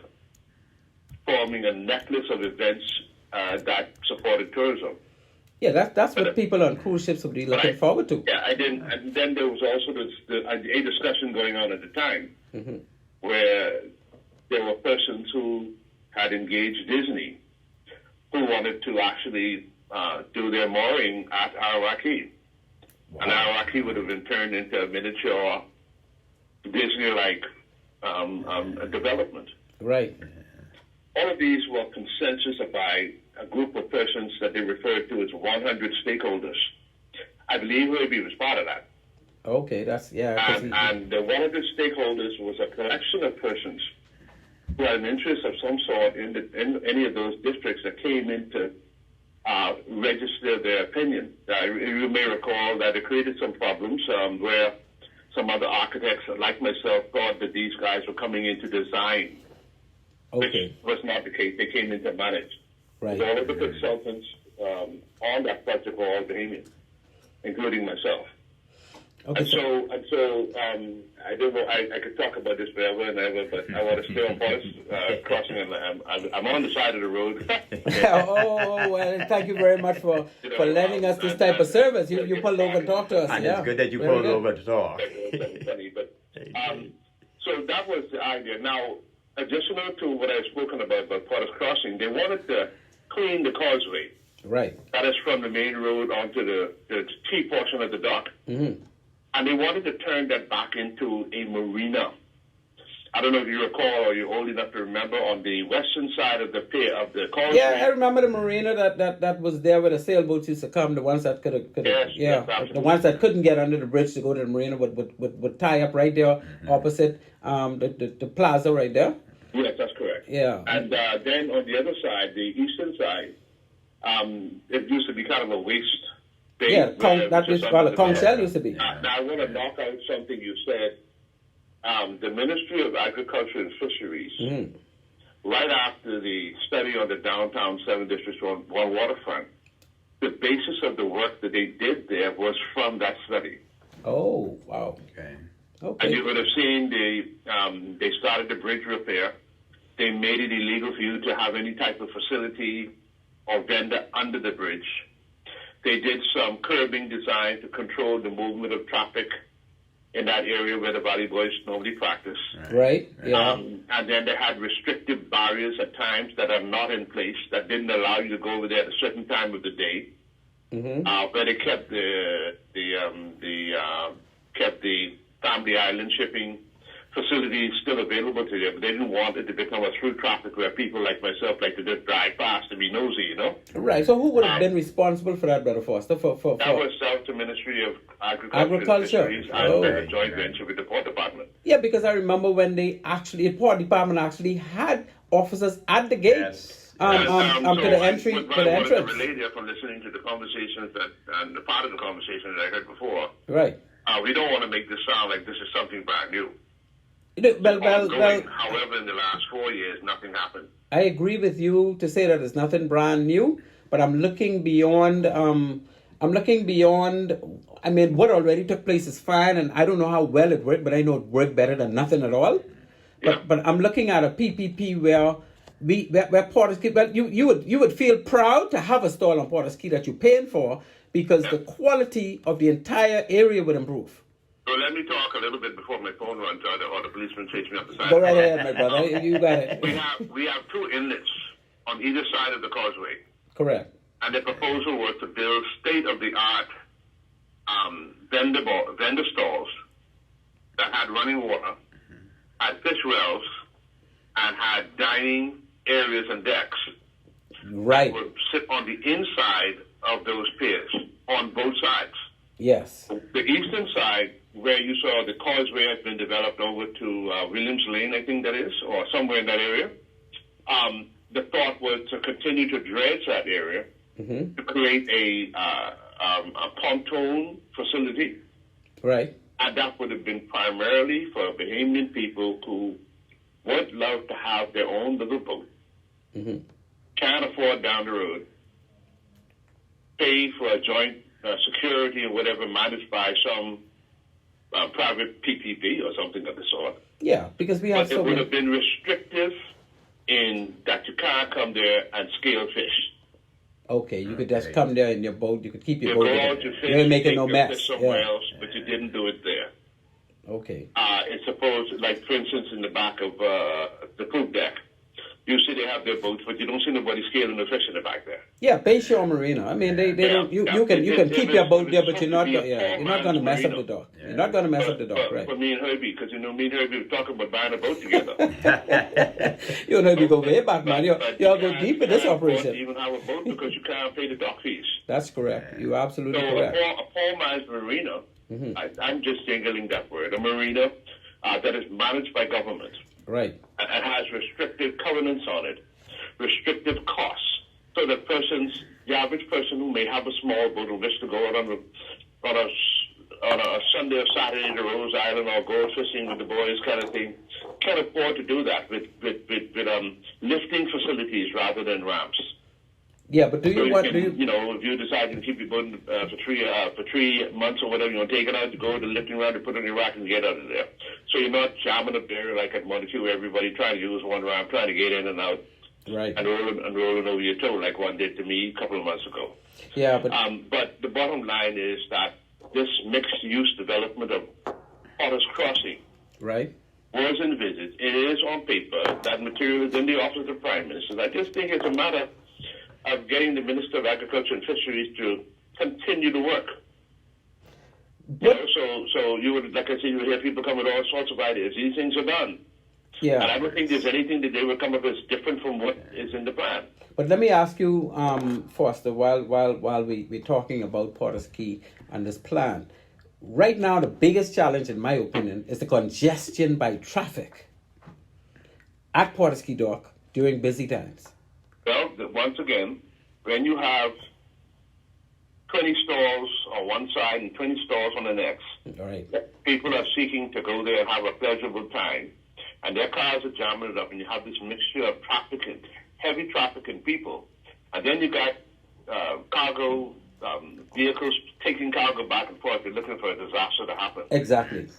forming a necklace of events that supported tourism. Yeah, that's what people on cruise ships would be looking forward to. Yeah, and then there was also a discussion going on at the time where there were persons who had engaged Disney who wanted to actually do their mooring at Arawaki. Wow. And Arawaki would have been turned into a miniature Disney-like development. Right. All of these were consensus by a group of persons that they referred to as 100 stakeholders. I believe Herbie was part of that. Okay, that's, And the 100 stakeholders was a collection of persons who had an interest of some sort in any of those districts that came in to register their opinion. You may recall that it created some problems where some other architects, like myself, thought that these guys were coming in to design, which was not the case. They came in to manage. Right. So all of the consultants on that project were all Bahamians, including myself. Okay, and so I don't know. I could talk about this forever and ever, but I want to stay on Potter's Crossing, and I'm on the side of the road. Well, thank you very much for lending us this type of service. You pulled over and talked to us. And it's good that you pulled over to talk. So that was the idea. Now, additional to what I've spoken about Potter's Crossing, they wanted to clean the causeway. Right. That is from the main road onto the T portion of the dock. Mm-hmm. And they wanted to turn that back into a marina. I don't know if you recall or you're old enough to remember, on the western side of the pier of the causeway. Yeah, I remember the marina that was there where the sailboats used to come. The ones that could the ones that couldn't get under the bridge to go to the marina would tie up right there opposite the plaza right there. Yes, that's correct. Yeah. And then on the other side, the eastern side, it used to be kind of a waste. Yeah, that used to call it conch shell used to be. Now I want to knock out something you said. The Ministry of Agriculture and Fisheries, right after the study on the downtown 7 districts on 1 waterfront, the basis of the work that they did there was from that study. Oh, wow. Okay. And you would have seen they started the bridge repair. They made it illegal for you to have any type of facility or vendor under the bridge. They did some curbing design to control the movement of traffic in that area where the Valley Boys normally practice. Right. Yeah. And then they had restrictive barriers at times that are not in place that didn't allow you to go over there at a certain time of the day. Where they kept kept the Family Island shipping facilities still available to them. They didn't want it to become a through traffic where people like myself like to just drive fast and be nosy, you know. Right. So who would have been responsible for that, Brother Foster? That was the Ministry of Agriculture. And a joint venture with the Port Department. Yeah, because I remember when the Port Department actually had officers at the gates to the entry to the entrance. I want to relay there from listening to the conversations and the part of the conversation that I heard before. Right. We don't want to make this sound like this is something brand new. However, in the last 4 years, nothing happened. I agree with you to say that it's nothing brand new, but I'm looking beyond. I mean, what already took place is fine, and I don't know how well it worked, but I know it worked better than nothing at all. But I'm looking at a PPP where Porter's Key. Well, you would feel proud to have a stall on Porter's Key that you're paying for because the quality of the entire area would improve. So let me talk a little bit before my phone runs out or the policeman takes me up the side. Go right ahead, my brother. You got it. We have two inlets on either side of the causeway. Correct. And the proposal was to build state-of-the-art vendor stalls that had running water, had fish wells, and had dining areas and decks. Right. That would sit on the inside of those piers on both sides. Yes. The eastern side, where you saw the causeway has been developed over to Williams Lane, I think that is, or somewhere in that area. The thought was to continue to dredge that area to create a pontoon facility. Right. And that would have been primarily for Bahamian people who would love to have their own little boat, can't afford down the road, pay for a joint security or whatever managed by some private PPP or something of the sort. Yeah, because we have but it would have been restrictive in that you can't come there and scale fish. Okay, you could just come there in your boat. You could keep your you boat. Go out to fish, you're making take no your mess. Fish somewhere else, but you didn't do it there. Okay. It's supposed, like for instance, in the back of the poop deck, you see they have their boats, but you don't see nobody scaling the fish in the back there. Yeah, Bayshore Marina. I mean, they don't. You can keep your boat there, but you're not going to mess up the dock. You're not going to mess up the dock, right? For me and Herbie, because me and Herbie were talking about buying a boat together. You and Herbie go way back, man. Y'all go deep in this operation. You even have a boat because you can't pay the dock fees. That's correct. You're absolutely correct. So a poor man's marina. I'm just singling that word. A marina that is managed by government. Right. And has restrictive covenants on it, restrictive costs. So the average person who may have a small boat and wish to go out on a Sunday or Saturday to Rose Island or go fishing with the boys kind of thing, can afford to do that with lifting facilities rather than ramps. Yeah, but if you decide to keep your boat for 3 months or whatever, you want to take it out, to go to the lifting ramp, to put it in your rack and get out of there. So you're not jamming up there like at Montague, everybody trying to use one ramp, trying to get in and out, right, and rolling over your toe like one did to me a couple of months ago. Yeah, but the bottom line is that this mixed-use development of Potter's Crossing, right, was envisaged. It is on paper. That material is in the office of the Prime Minister. I just think it's a matter of getting the Minister of Agriculture and Fisheries to continue to work. So you would, like I said, you would hear people come with all sorts of ideas. These things are done. Yeah. And I don't think there's anything that they would come up with different from what is in the plan. But let me ask you, Foster, while we're talking about Porter's Key and this plan, right now the biggest challenge, in my opinion, is the congestion by traffic at Porter's Key Dock during busy times. Well, once again, when you have 20 stalls on one side and 20 stalls on the next, right, people are seeking to go there and have a pleasurable time. And their cars are jamming it up, and you have this mixture of heavy trafficking people. And then you got cargo vehicles taking cargo back and forth. You're looking for a disaster to happen. Exactly.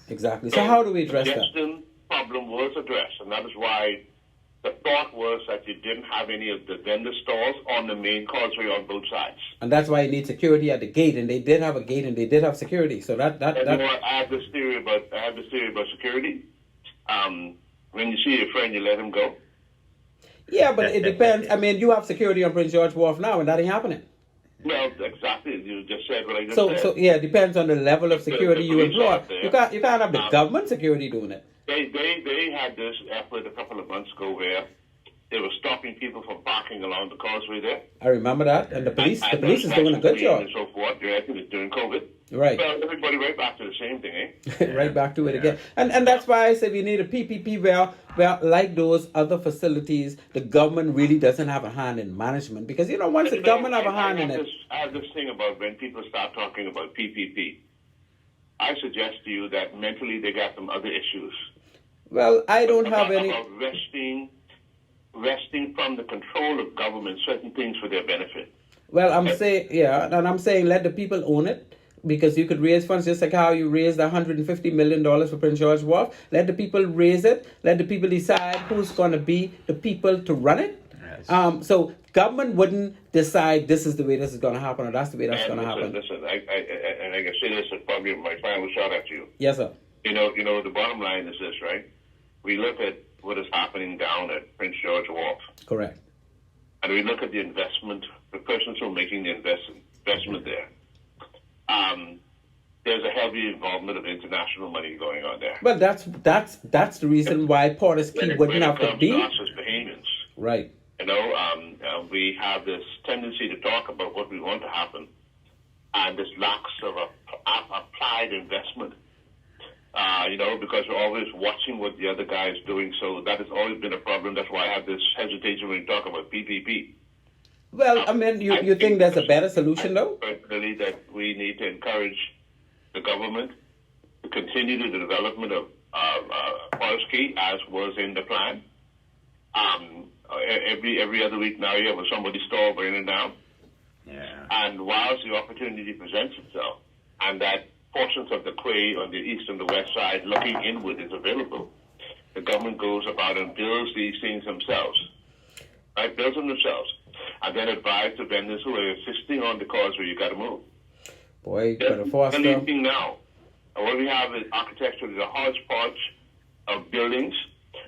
So how do we address that? The congestion problem was addressed, and that is why the thought was that you didn't have any of the vendor stalls on the main causeway on both sides. And that's why you need security at the gate, and they did have a gate, and they did have security. So that. You know what? I have this theory about security. When you see your friend, you let him go. Yeah, but it depends. I mean, you have security on Prince George Wharf now, and that ain't happening. Well, exactly. You just said what I just said. So yeah, it depends on the level of security you employ. You can't have the government security doing it. They had this effort a couple of months ago where they were stopping people from parking along the causeway there. I remember that, and the police is doing a good job. And so forth. I think it's during COVID. Right. Well, everybody right back to the same thing, eh? Right back to it again. And that's why I say we need a PPP where like those other facilities, the government really doesn't have a hand in management. Because, once the government have a hand in it. I have this thing about when people start talking about PPP. I suggest to you that mentally they got some other issues. Well, I don't have any. About wresting from the control of government certain things for their benefit. Well, I'm saying let the people own it. Because you could raise funds just like how you raised $150 million for Prince George Wharf. Let the people raise it. Let the people decide who's going to be the people to run it. Yes. So government wouldn't decide this is the way this is going to happen or that's the way that's going to happen. Listen, I can say this is probably my final shot at you. Yes, sir. The bottom line is this, right? We look at what is happening down at Prince George Wharf. Correct. And we look at the investment, the persons who are making the investment there. There's a heavy involvement of international money going on there. Well, that's the reason why Porter's Key wouldn't have to be. When it comes to us as Bahamians, right. We have this tendency to talk about what we want to happen, and this lack of applied investment. Because we're always watching what the other guy is doing. So that has always been a problem. That's why I have this hesitation when you talk about PPP. Well, I mean, you think there's a better solution, though? Personally, that we need to encourage the government to continue the development of Forest Key as was in the plan. Every other week now you have somebody's store burning down. Yeah. And whilst the opportunity presents itself, and that portions of the quay on the east and the west side looking inward is available, the government goes about and builds these things themselves. Right? Builds them themselves. And then advise the vendors who are insisting on the causeway, you got to move. Boy, you got to force them. Anything now. And what we have is architecture is a hodgepodge of buildings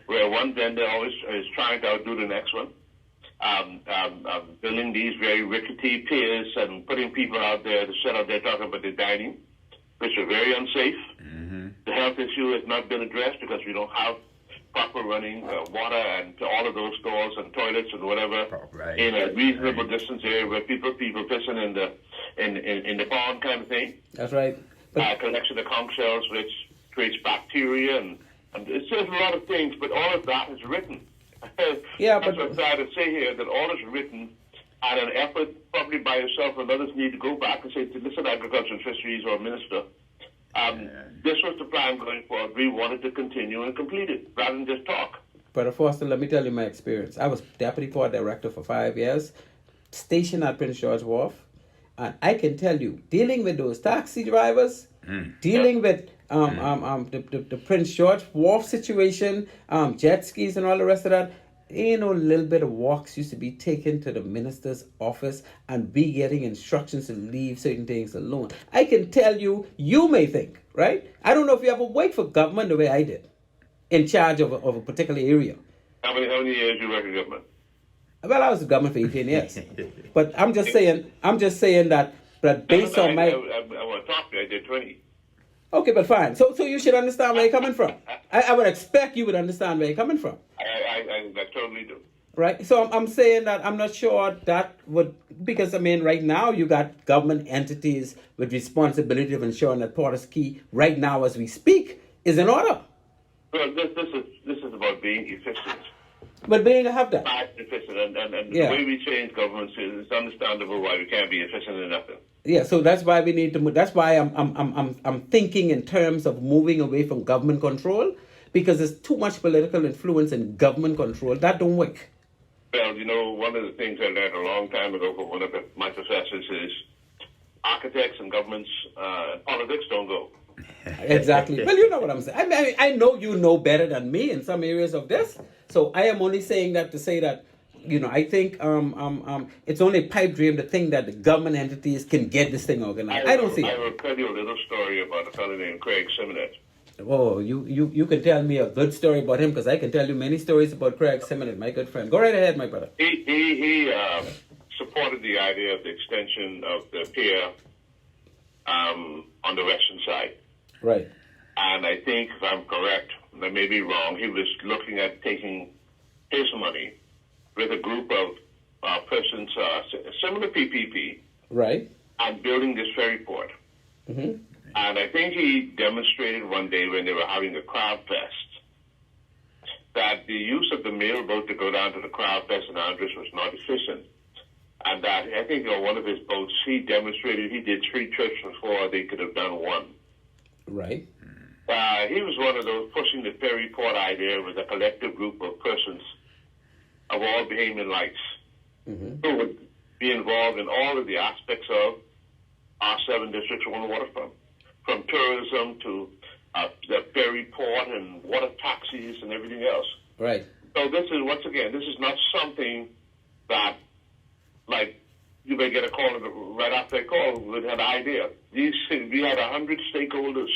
where one vendor always is trying to outdo the next one. Building these very rickety piers and putting people out there to sit out there talking about the dining, which are very unsafe. Mm-hmm. The health issue has not been addressed because we don't have proper running water and all of those stores and toilets and whatever in a reasonable distance area where people pissing in the pond kind of thing. That's right. Collection of conch shells, which creates bacteria and it says a lot of things, but all of that is written. Yeah, that's what I'm trying to say here, that all is written and an effort probably by yourself and others need to go back and say to listen, Agriculture and Fisheries or Minister, this was the plan going forward. We wanted to continue and complete it rather than just talk. Brother Foster, let me tell you my experience. I was Deputy Port Director for 5 years, stationed at Prince George Wharf, and I can tell you, dealing with those taxi drivers, dealing with the Prince George Wharf situation, jet skis and all the rest of that, little bit of walks used to be taken to the minister's office and be getting instructions to leave certain things alone. I can tell you, you may think, right? I don't know if you ever worked for government the way I did, in charge of a particular area. How many years you work in government? Well, I was in government for 18 years. But I'm just saying that based on my... I want to talk to you, I did 20. Okay, but fine. So you should understand where you're coming from. I would expect you would understand where you're coming from. I totally do. Right? So I'm saying that I'm not sure that would... Because, right now you got government entities with responsibility of ensuring that Porter's Key, right now as we speak, is in order. Well, this is about being efficient. But being have that. Efficient, and the way we change governments it's understandable why we can't be efficient in nothing. Yeah, so that's why we need to move. That's why I'm thinking in terms of moving away from government control, because there's too much political influence in government control. That don't work. Well, one of the things I learned a long time ago from one of my professors is architects and governments, politics don't go. Exactly. Well, you know what I'm saying. I know you know better than me in some areas of this. So I am only saying that to say that, I think it's only a pipe dream to think that the government entities can get this thing organized. I don't see it. I will tell you a little story about a fellow named Craig Simonet. Oh, you can tell me a good story about him, because I can tell you many stories about Craig Simonet, my good friend. Go right ahead, my brother. He supported the idea of the extension of the pier on the western side. Right. And I think, if I'm correct, I may be wrong, he was looking at taking his money with a group of persons similar PPP. Right. And building this ferry port. Mm-hmm. And I think he demonstrated one day when they were having a crowd fest that the use of the mail boat to go down to the crowd fest in Andres was not efficient. And that I think on one of his boats, he demonstrated he did 3 trips before they could have done one. Right. He was one of those pushing the ferry port idea with a collective group of persons of all Bahamian lights who would be involved in all of the aspects of our 7 districts on the waterfront, from tourism to the ferry port and water taxis and everything else. Right. So this is, once again, this is not something that, like, you may get a call right after a call with an idea. We had 100 stakeholders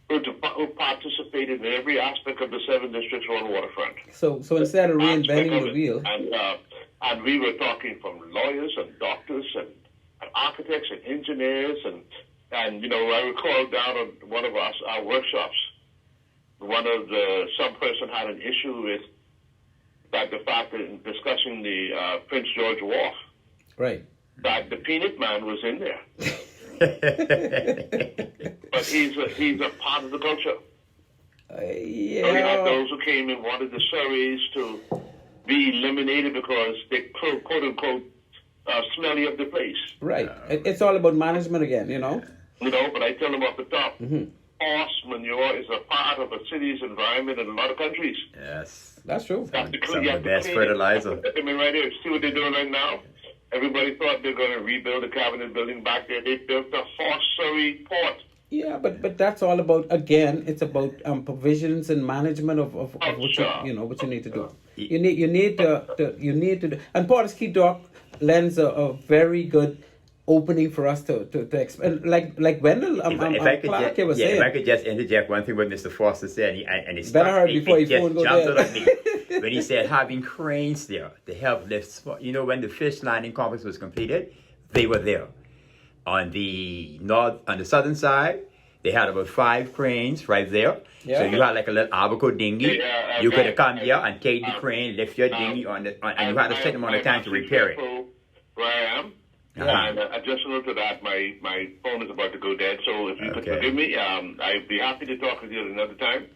who participated in every aspect of the 7 districts on the waterfront. So instead of reinventing the wheel. And we were talking from lawyers and doctors and architects and engineers and I recall down at one of our workshops, some person had an issue with the fact that in discussing the Prince George Wharf, right, that the peanut man was in there. But he's a part of the culture. Yeah. So you had those who came and wanted the surveys to be eliminated because they quote unquote smelly of the place. Right. It's all about management again, But I tell them off the top, horse manure is a part of a city's environment in a lot of countries. Yes. That's true. Some of the best fertilizer. I mean, right here, see what they're doing right now? Everybody thought they're going to rebuild the cabinet building back there. They built a horse Surrey port. Yeah, but that's all about, again, it's about provisions and management of what what you need to do. You need to, and Porter's Key Dock lends a very good opening for us to expand, like Wendell, Clarke was saying. If I could just interject one thing what Mr. Foster said, and it's better hurry before he phone go jumped out at me when he said having cranes there to help lift. When the fish landing complex was completed, they were there. On the southern side, they had about 5 cranes right there. Yeah. So you had like a little albacore dinghy. You could have come there and take the crane, lift your dinghy and you had a certain amount of time to repair it. Where I am. And additional to that, my phone is about to go dead. So if you could forgive me, I'd be happy to talk with you at another time.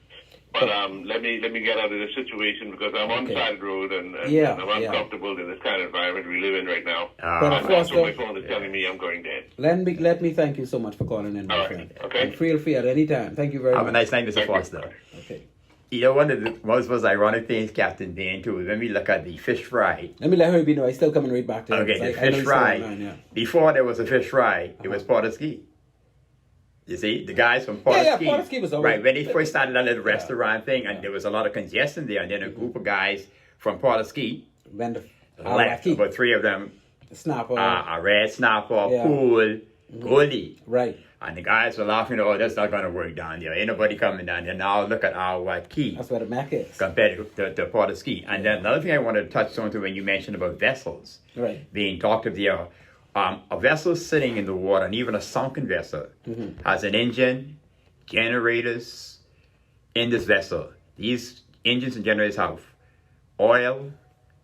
But let me get out of this situation because I'm on the side of the road and I'm uncomfortable in this kind of environment we live in right now. And so my phone is telling me I'm going dead. Let me thank you so much for calling in, my friend. Okay. And feel free at any time. Thank you very much. Have a nice night, Mr. Foster. Okay. One of the most ironic things, Captain Dan, too, is when we look at the fish fry. Let me let her know. I still coming right back to her. Okay, the fish fry. Before there was a fish fry, it was Porter's Key. You see, the guys from Porter's Key. Porter's Key was over. Right, when they first started that little restaurant thing, and there was a lot of congestion there, and then a group of guys from Porter's Key left, about 3 of them. Snapper. A red snapper, pool, goalie. Right. And the guys were laughing, that's not going to work down there. Ain't nobody coming down there. Now look at our key. That's where the Mac is. Compared to Porter's Key. And then another thing I wanted to touch on to when you mentioned about vessels being talked of there. A vessel sitting in the water, and even a sunken vessel, has an engine, generators in this vessel. These engines and generators have oil,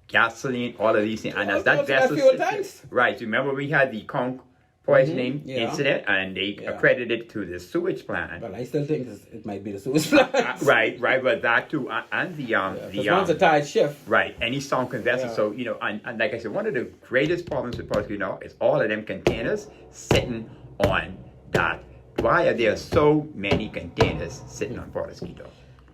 gasoline, all of these things. And as that vessel sits, right, remember we had the conch poisoning incident, and they accredited it to the sewage plant. Well, I still think it might be the sewage plant. Right, but that too, and the one's a tight shift. Right, any sunken vessel. So and like I said, one of the greatest problems with Portugal now is all of them containers sitting on that. Why are there so many containers sitting on Portugal?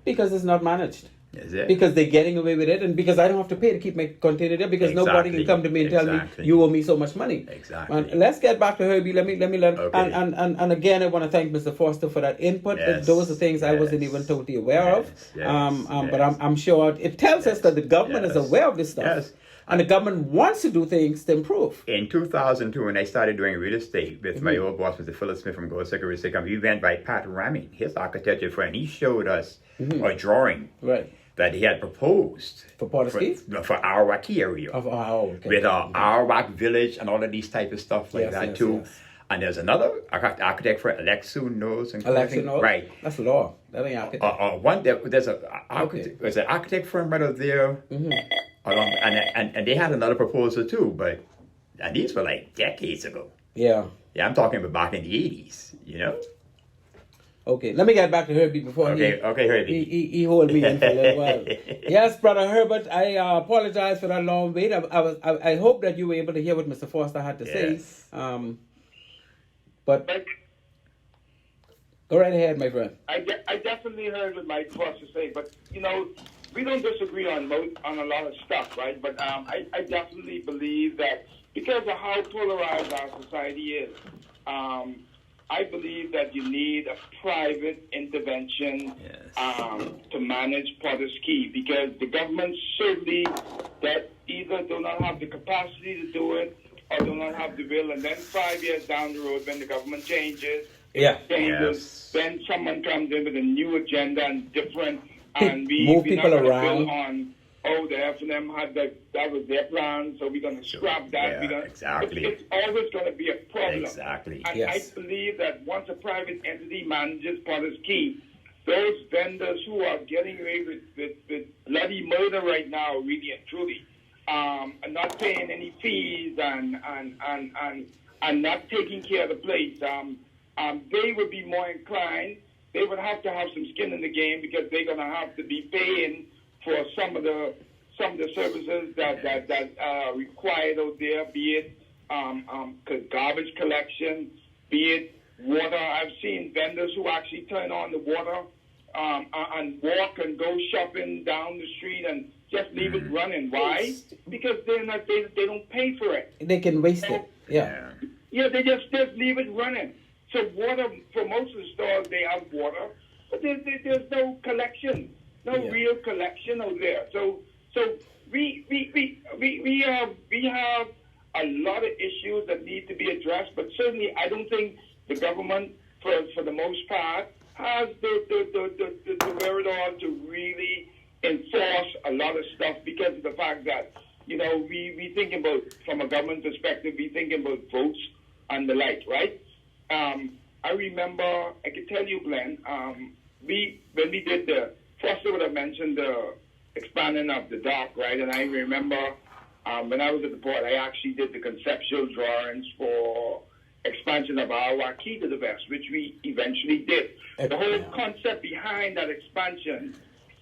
Because it's not managed. Is it? Because they're getting away with it, and because I don't have to pay to keep my container there, because nobody can come to me and tell me you owe me so much money. Exactly. And let's get back to Herbie. Let me let Okay. and again, I want to thank Mr. Foster for that input. Yes. Those are things I wasn't even totally aware of. Yes. But I'm sure it tells us that the government is aware of this stuff. Yes. And the government wants to do things to improve. In 2002, when I started doing real estate with my old boss, Mr. Philip Smith from Gold Circle Real Estate Company, we went by Pat Ramming, his architecture friend. He showed us a drawing that he had proposed for Portuguese for Arawaki area, with Arawak village and all of these type of stuff like that too. Yes. And there's another architect friend, Alexu Knowles. Alexu Knowles? Right. That's law. That ain't architect. There's an architect firm right over there. And they had another proposal too, but these were like decades ago. Yeah, I'm talking about back in the 80s, you know. Okay, let me get back to Herbie before Herbie. He hold me in for a little while. Yes, brother Herbert, I apologize for that long wait. I hope that you were able to hear what Mr. Foster had to say. But go right ahead, my friend. I definitely heard what Mike Foster say, but you know, we don't disagree on a lot of stuff, right? But I definitely believe that because of how polarized our society is, I believe that you need a private intervention to manage Potter's Key, because the government certainly that either do not have the capacity to do it or do not have the will, and then 5 years down the road when the government changes, then someone comes in with a new agenda and different, and move people around. The F&M had that was their plan, so we're going to scrap that. Exactly. It's always going to be a problem. Exactly. And I believe that once a private entity manages Potter's Key, those vendors who are getting away with bloody murder right now, really and truly, and not paying any fees and not taking care of the place, they would be more inclined. They would have to have some skin in the game, because they're going to have to be paying for some of the services that are required out there, be it garbage collection, be it water. I've seen vendors who actually turn on the water and walk and go shopping down the street and just leave it running. Why? Because they don't pay for it. They can waste it. Yeah, they just leave it running. So water, for most of the stores, they have water, but there's no collection. No real collection out there. So we have a lot of issues that need to be addressed, but certainly I don't think the government, for the most part, has the wherewithal to really enforce a lot of stuff, because of the fact that, you know, we think about, from a government perspective, we think about votes and the like, right? I remember, I can tell you, Glenn, when we did the Foster would have mentioned the expanding of the dock, right? And I remember when I was at the port, I actually did the conceptual drawings for expansion of our Key to the West, which we eventually did. The whole concept behind that expansion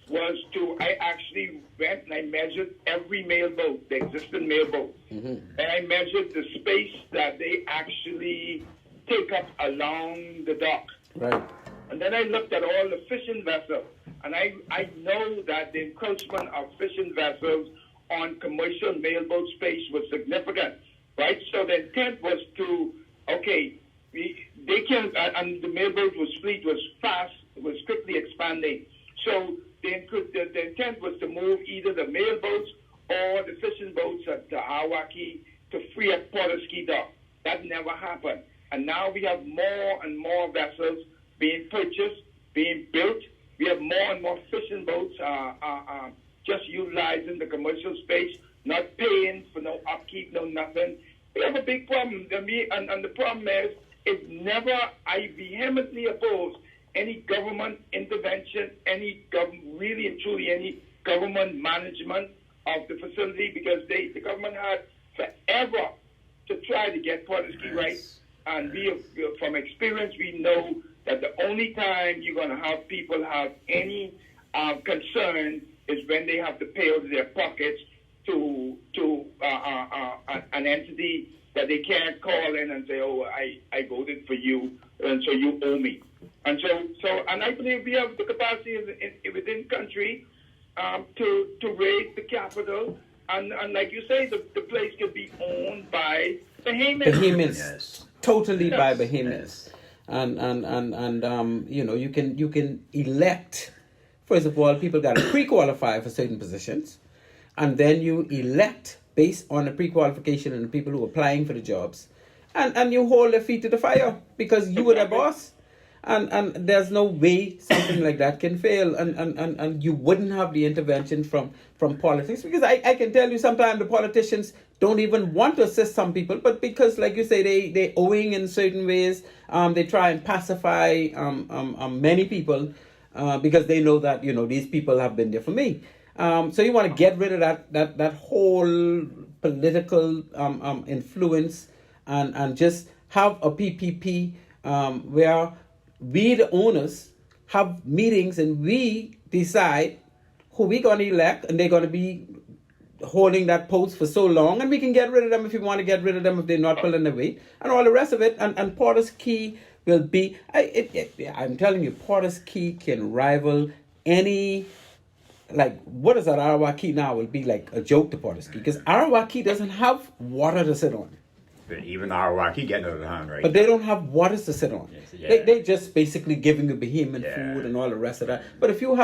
was I actually went and I measured every mailboat, the existing mailboat. And I measured the space that they actually take up along the dock. Right. And then I looked at all the fishing vessels. And I know that the encroachment of fishing vessels on commercial mailboat space was significant, right? So the intent was to, they can, and the mailboat fleet was quickly expanding. So the intent was to move either the mailboats or the fishing boats at the Awaki to free up Potter's Key Dock. That never happened. And now we have more and more vessels being purchased, being built. We have more and more fishing boats just utilizing the commercial space, not paying for no upkeep, no nothing. We have a big problem. And the problem is I vehemently oppose any government intervention, any government management of the facility, because the government had forever to try to get Potter's Key right. And from experience, we know that the only time you're going to have people have any concern is when they have to pay out of their pockets to an entity that they can't call in and say, I voted for you, and so you owe me. And so I believe we have the capacity within country to raise the capital, and like you say, the place could be owned by Bahamians. Bahamians, Yes. totally by Yes. Bahamians, and you know, you can elect. First of all, people got to pre-qualify for certain positions, and then you elect based on the pre-qualification and the people who are applying for the jobs, and you hold their feet to the fire because you were their boss. And there's no way something like that can fail, and you wouldn't have the intervention from politics, because I can tell you sometimes the politicians don't even want to assist some people, but because, like you say, they owing in certain ways, they try and pacify many people because they know that, you know, these people have been there for me. So you want to get rid of that whole political influence and just have a PPP where we, the owners, have meetings and we decide who we're going to elect, and they're going to be holding that post for so long, and we can get rid of them if we want to get rid of them if they're not pulling their weight, and all the rest of it. And Porter's Key will be, I'm telling you, Porter's Key can rival any, like, what is that Arawak Key now will be like a joke to Porter's Key, because Arawak Key doesn't have water to sit on. But even our he getting out of hand, right? But they don't have waters to sit on. Yes, yeah. They just basically giving you Bahamian food and all the rest of that. But if you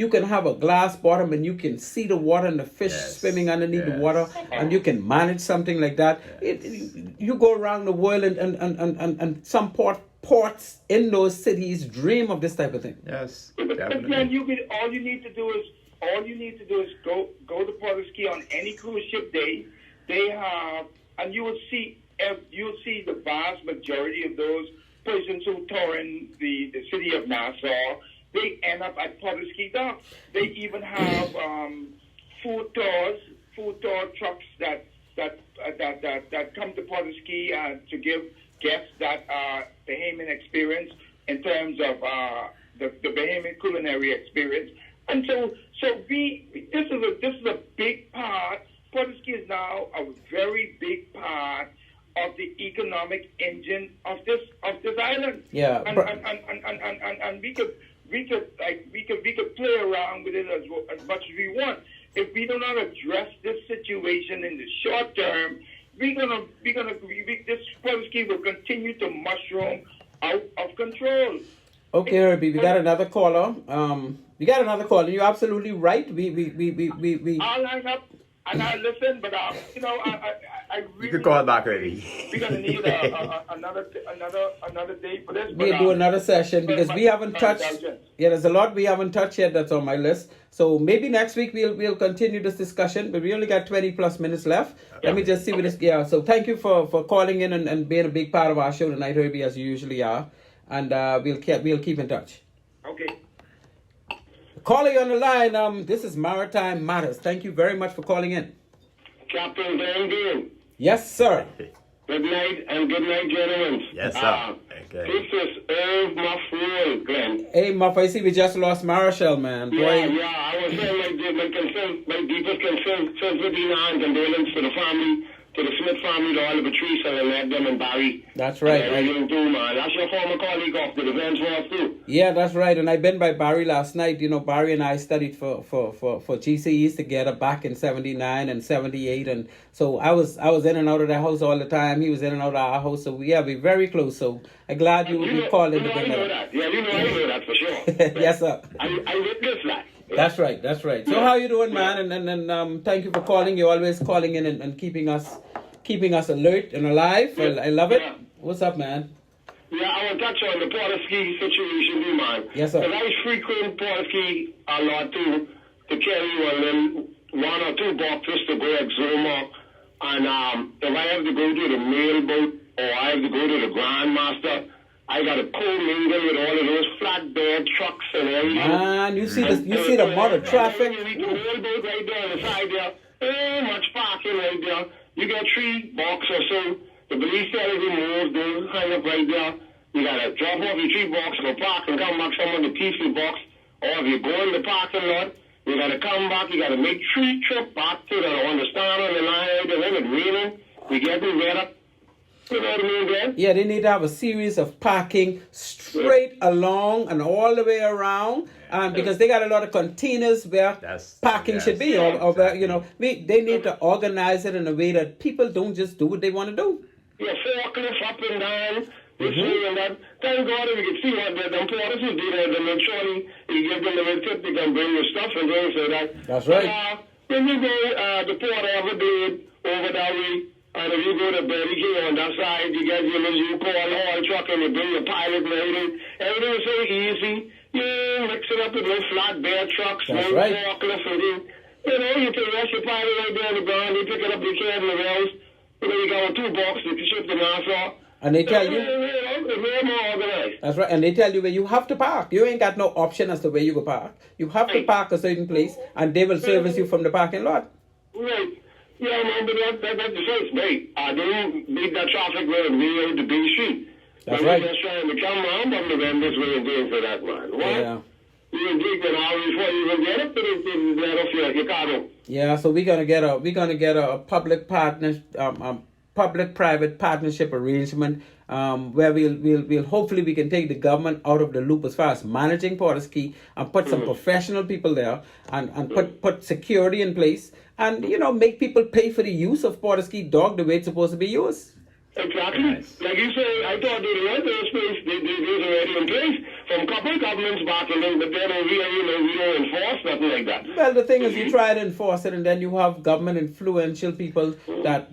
can have a glass bottom and you can see the water and the fish swimming underneath the water, and you can manage something like that. You go around the world and some ports in those cities dream of this type of thing. Yes, But definitely. then all you need to do is go to Porter's Key on any cruise ship day. They have, and you'll see the vast majority of those persons who tour in the city of Nassau, they end up at Porter's Key Dock. They even have food tour trucks that come to Porter's Key to give guests that Bahamian experience in terms of the Bahamian culinary experience. And so this is a big part. Porter's Key is now a very big part of the economic engine of this island. Yeah, and we could play around with it as much as we want. If we do not address this situation in the short term, this Porter's Key will continue to mushroom out of control. Okay, Herbie, we got another caller. You're absolutely right. We I'll line up and I'll listen, but I really. You could call back, Herbie. We're gonna need another day for this. We'll do another session because we haven't touched. Yeah, there's a lot we haven't touched yet that's on my list. So maybe next week we'll continue this discussion, but we only got 20 plus minutes left. Let me just see what this. Yeah. So thank you for calling in and being a big part of our show tonight, Herbie, as you usually are, and we'll keep in touch. Okay. Calling on the line. This is Maritime Matters. Thank you very much for calling in. Captain Van Deen. Yes, sir. Good night and good night, gentlemen. Yes, sir. Okay. This is Irv Muffrell, Glenn. Hey, Muff, I see we just lost Marshall, man. Boy. Yeah, I was saying my deepest concern, sympathy and condolence to the family, to the Smith family, to all the Patrice and them and Barry. That's right. Everything too, man. That's your former colleague off the Defense Force too. Yeah, that's right. And I've been by Barry last night. You know, Barry and I studied for GCEs together back in 79 and 78. And so I was in and out of the house all the time. He was in and out of our house. So we're very close. So I'm glad you called in to bring that up. Yeah, I know that for sure. Yes, sir. I witnessed that. That's right. So how you doing, man? And thank you for calling. You're always calling in and keeping us alert and alive. I love it. Yeah. What's up, man? Yeah, I want to touch on the Porter's Key situation, do you mind? Yes, sir. Because I frequent Porter's Key a lot too, to carry one or two boxes to go Exuma. And if I have to go to the mail boat or I have to go to the Grandmaster, I got to co-mingle with all of those flatbed trucks and everything. Man, you see the amount of traffic. You reach the mail boat right there on the side there. Much parking right there. You got 3 boxes or so. The police tell you move, those hang up right there. You got to drop off your 3 boxes, go park and come back someone to keep your box. Or if you go in the parking lot, you got to come back. You got to make 3 trips back to the understand on the line right there. When it's raining, we getting wetter. You know what I mean, Dan? Yeah, they need to have a series of parking straight along and all the way around, because they got a lot of containers where parking should be, or where, you know, they need to organize it in a way that people don't just do what they want to do. Yeah, forklift up and down, this way and that. Thank God if you can see what them porters will do there, then surely you give them a little tip, they can bring your stuff and things like that. That's right. When you go, the porter ever did over that way, and if you go to Betty here on that side, you get your little U-Haul truck and you bring your pilot and everything. Everything is so easy. You mix it up with little flatbed trucks, little forklift, and you know, you can rest your pilot right there on the ground, you pick it up, you carry it in the rails. You know, you got 2 boxes to ship to Nassau. And they tell you, they're more organized. that's right, and they tell you where you have to park. You ain't got no option as to where you go park. You have to park a certain place, and they will service you from the parking lot. Right. Yeah, man, but that's the first, mate. I don't beat that traffic road way to Big Street. That's right. We're just trying to come around from the bend this way and doing for that, man. What? Yeah. You can dig an hour before you even get up to your car. Yeah, so we're gonna get a public-private partnership arrangement where we'll hopefully we can take the government out of the loop as far as managing Porter's-Key and put some professional people there and put security in place and, you know, make people pay for the use of Porter's-Key dock the way it's supposed to be used. Exactly. Nice. Like you say, I thought they were in space. They was already in place from a couple of governments back in there, but then over here, you know, we don't enforce nothing like that. Well, the thing is, you try to enforce it, and then you have government influential people that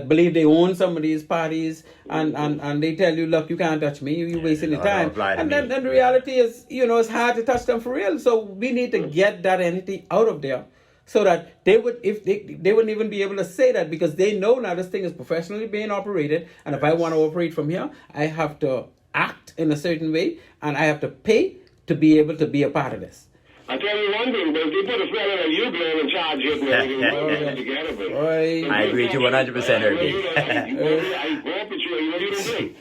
believe they own some of these parties, and they tell you, look, you can't touch me, you're wasting your time. And then the reality is, you know, it's hard to touch them for real. So we need to get that entity out of there. So that they would, if they wouldn't even be able to say that, because they know now this thing is professionally being operated, and if I want to operate from here, I have to act in a certain way, and I have to pay to be able to be a part of this. I tell you one thing, but if they put a fella like you going in charge of it, together, I agree with you 100%, Herbie.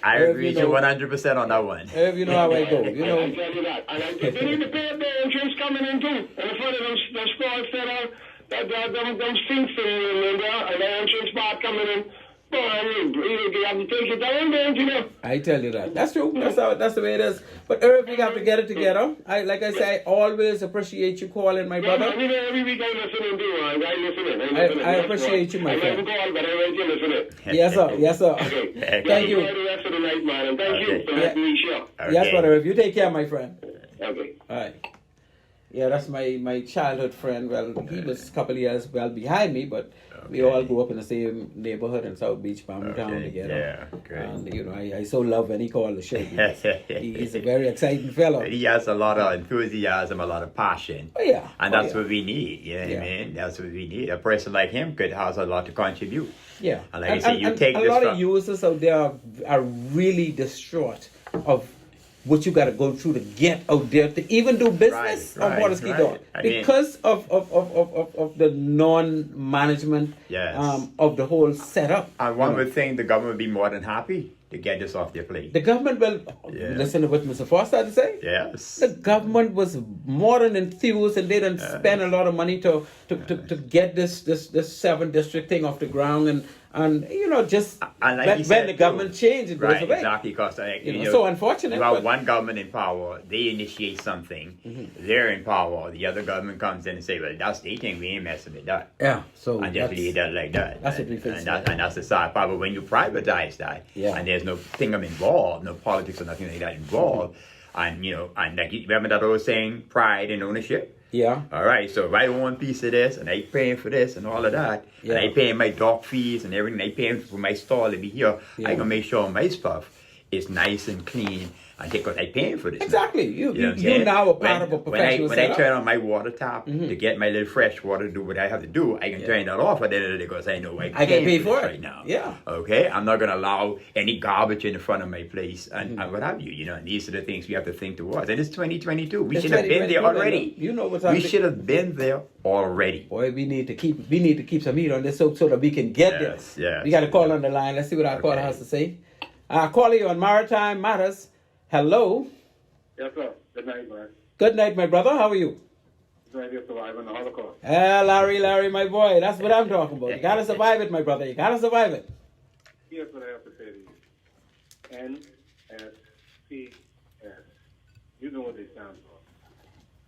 I agree with you 100% on that one. Herb, you know how I go. You know. I tell you that. And they need to pay the entrance coming in too. And in front of them stores them sinks in there, and the entrance part coming in. I tell you that. That's true. That's the way it is. But Irv, we have to get it together. Like I say, I always appreciate you calling, my brother. Every week I listen to I appreciate you, my friend. I call, but I wait to listen. Yes, sir. Yes, sir. Okay. Thank you. Enjoy the rest of the night, man. And thank you for letting me share. Yes, brother. If you take care, my friend. Okay. All right. Yeah, that's my childhood friend. Well, he was a couple of years behind me, but we all grew up in the same neighborhood in South Beach, Bahamian town together. Yeah, great. And, you know, I so love when he called the show. He's a very exciting fellow. He has a lot of enthusiasm, a lot of passion. Oh, yeah. And that's what we need, you know what I mean? That's what we need. A person like him could have a lot to contribute. Yeah. And like I say, you take a this lot of users out there are really distraught of what you got to go through to get out there to even do business on Porter's-Key Dock because of the non-management of the whole setup. And one would think the government would be more than happy to get this off their plate. The government, well, listen to what Mr. Foster had to say. Yes. The government was more than enthused, and they didn't spend a lot of money to get this 7 district thing off the ground, and you know, just like when the government changed, it goes away. Exactly, because you know, so unfortunate. You have one government in power, they initiate something, they're in power, the other government comes in and say, well, that's their thing, we ain't messing with that. Yeah, so and just leave that like that. That's what we face. And that's the sad part. But when you privatize that, and there's no thing involved, no politics or nothing like that involved, and you know, and like remember that old saying, pride and ownership. Yeah. All right. So if I own one piece of this, and I paying for this and all of that, and I paying my dock fees and everything, I paying for my stall to be here, I can make sure my stuff is nice and clean. And because I paying for this. Exactly. You now a part of a professional When I turn on my water tap to get my little fresh water to do what I have to do, I can turn that off at the end of the day because I know I can pay for it right now. Yeah. Okay? I'm not going to allow any garbage in the front of my place and what have you. You know, and these are the things we have to think towards. And it's 2022. We should have been there already. You know what's happening. We should have been there already. Boy, we need to keep some heat on this so that we can get there. Yes. We got a call on the line. Let's see what our caller has to say. Calling you on Maritime Matters. Hello. Yes, sir. Good night, man. Good night, my brother. How are you? Glad you're surviving the Holocaust. Larry, my boy. That's what I'm talking about. You gotta survive it, my brother. You gotta survive it. here's what I have to say to you. NSPS. You know what they stand for.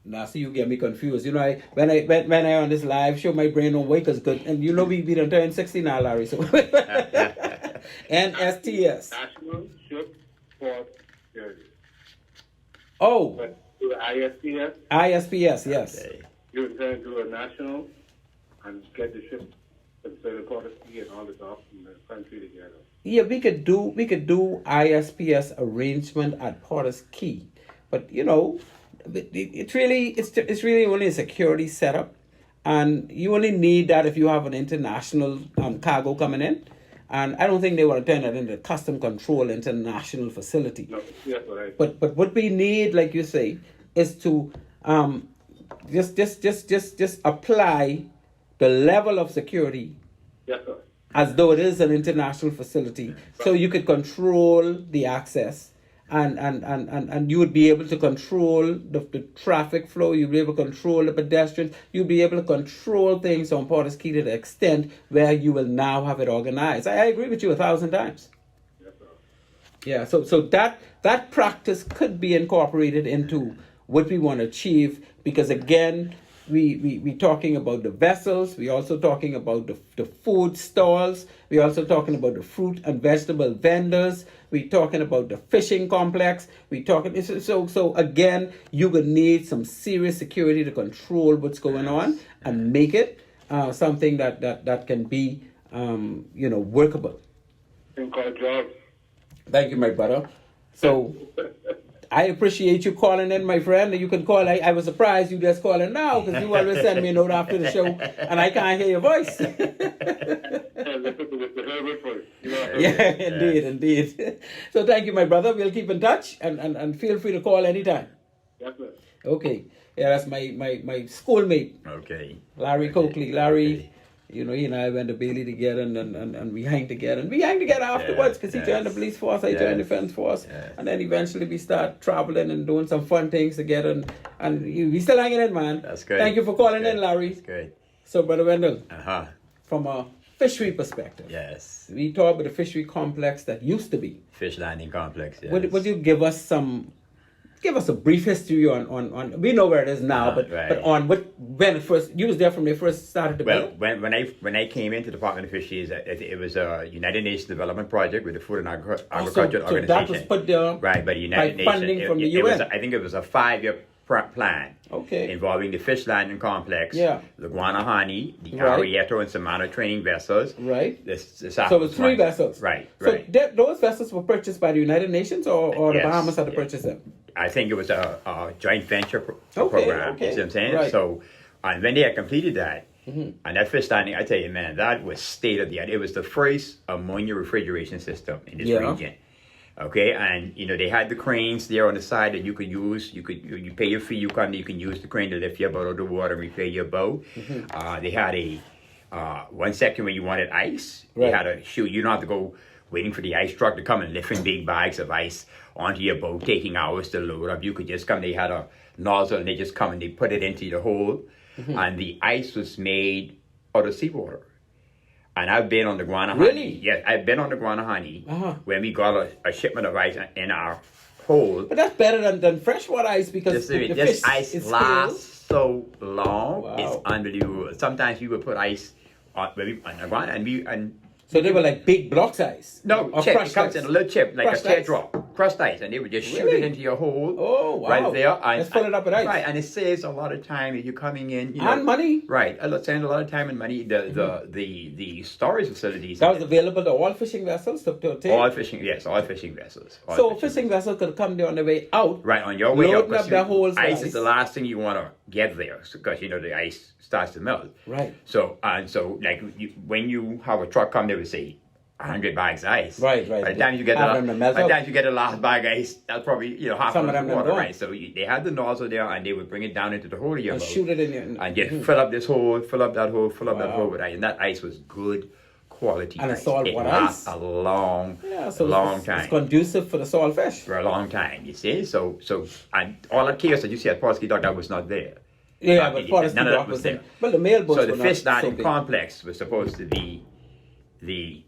Now, see, you get me confused. You know, when I on this live show, my brain don't wake as good. And you know, we done turned 60 now, Larry. So NSTS. National Ship Port Security. Oh. But to the ISPS. ISPS, yes. Okay. You return to a national and get the ship considered Port of Sea and all the docks in the country together. Yeah, we could do ISPS arrangement at Porter's Key, but you know, it's really only a security setup, and you only need that if you have an international cargo coming in, and I don't think they want to turn that into a custom control international facility. No, yes, right. But what we need, like you say, is to just apply the level of security. Yes, sir. As though it is an international facility, so you could control the access, and you would be able to control the traffic flow. You'd be able to control the pedestrians. You'd be able to control things on Porter's Key to the extent where you will now have it organized. I agree with you 1,000 times. Yes, sir. Yeah, so that practice could be incorporated into what we want to achieve, because again, we talking about the vessels. We also talking about the food stalls. We also talking about the fruit and vegetable vendors. We talking about the fishing complex. We talking so again, you would need some serious security to control what's going on and make it something that can be workable. Jobs. Thank you, my brother. So I appreciate you calling in, my friend. You can call. I was surprised you just calling now, because you always send me a note after the show, and I can't hear your voice. Yeah, indeed. So thank you, my brother. We'll keep in touch, and feel free to call anytime. Yes, sir. Okay. Yeah, that's my schoolmate. Okay. Larry Coakley. Larry. You know, he and I went to Bailey together, and we hang together. And we hang together afterwards, because he joined the police force, I joined the defense force. Yes. And then eventually we start traveling and doing some fun things together. And we still hanging in, man. That's good. Thank you for calling in, Larry. That's good. So, Brother Wendell, from a fishery perspective, yes, we talk about the fishery complex that used to be. Fish landing complex, yes. Would you give us a brief history on we know where it is now, but on when it first, you was there from they first started to build? Well, when I came into the Department of Fisheries, it was a United Nations Development Project with the Food and Agriculture Organization. That was put there by the United Nations. Funding from the UN. I think it was a 5-year plan. Okay. Involving the fish landing complex, the Guanahani, the Arrieto, and some minor training vessels. Right. So it was 3 vessels. Right. So those vessels were purchased by the United Nations, or the Bahamas had to purchase them? I think it was a joint venture program. Okay. You see what I'm saying? Right. So, and when they had completed that, and that fish landing, I tell you, man, that was state of the art. It was the first ammonia refrigeration system in this region. Okay, and they had the cranes there on the side that you could use. You pay your fee, you can use the crane to lift your boat out of the water and refill your boat. They had a one section when you wanted ice. They had a shoot. You don't have to go waiting for the ice truck to come and lifting big bags of ice onto your boat, taking hours to load up. You could just come. They had a nozzle, and they just come and they put it into the hole, and the ice was made out of seawater. And I've been on the Guanahani. Really? Yes, I've been on the Guanahani when we got a shipment of ice in our hole. But that's better than freshwater ice, because this ice lasts so long. Wow. It's unbelievable. Sometimes we would put ice on the Guanahani, so they were like big blocks ice? No, chip. It comes in a little chip, like crushed a teardrop, crushed ice, and they would just shoot it into your hole. Oh, wow. Right there. And, let's fill it up with ice. Right, and it saves a lot of time if you're coming in. And money. Right, it saves a lot of time and money. The storage facilities. That was available to all fishing vessels to take? All fishing vessels. So a fishing vessel could come there on the way out. Right, on your way out. Loading up their holes. Ice is the last thing you want to get there, because the ice starts to melt. Right. So like when you have a truck come there and say 100 bags of ice. Right. By the time you get the last bag of ice, that's probably half of the water, right? So they had the nozzle there, and they would bring it down into the hole of your boat, shoot it in your, and just fill up this hole, fill up that hole, fill up that hole with ice, and that ice was good quality. And ice. a saltwater ice. ice. A long time. It's conducive for the salt fish for a long time. You see, so and all that chaos that you see at Portsky Dock, that was not there. Yeah, but Portsky Dock was there. Well, the mail boats. So the fish landing complex was supposed to be the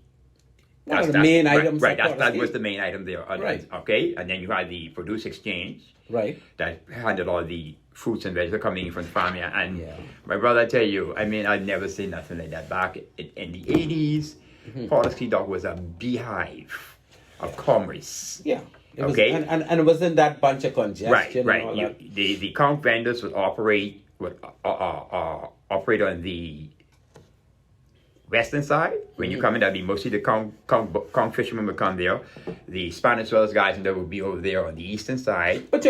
one of the main items. Right, that was the main item there. Right. Okay, and then you had the produce exchange. Right. That handled all the fruits and vegetables coming in from the farm. And my brother, I tell you, I mean, I'd never seen nothing like that. Back in the 80s, Porter's Dock was a beehive of commerce. Yeah. Okay. And it wasn't that bunch of congestion. Right. And all that. The conch vendors would operate on the western side. When you come in, that'd be mostly the conch fishermen would come there. The Spanish wells guys and they would be over there on the eastern side. But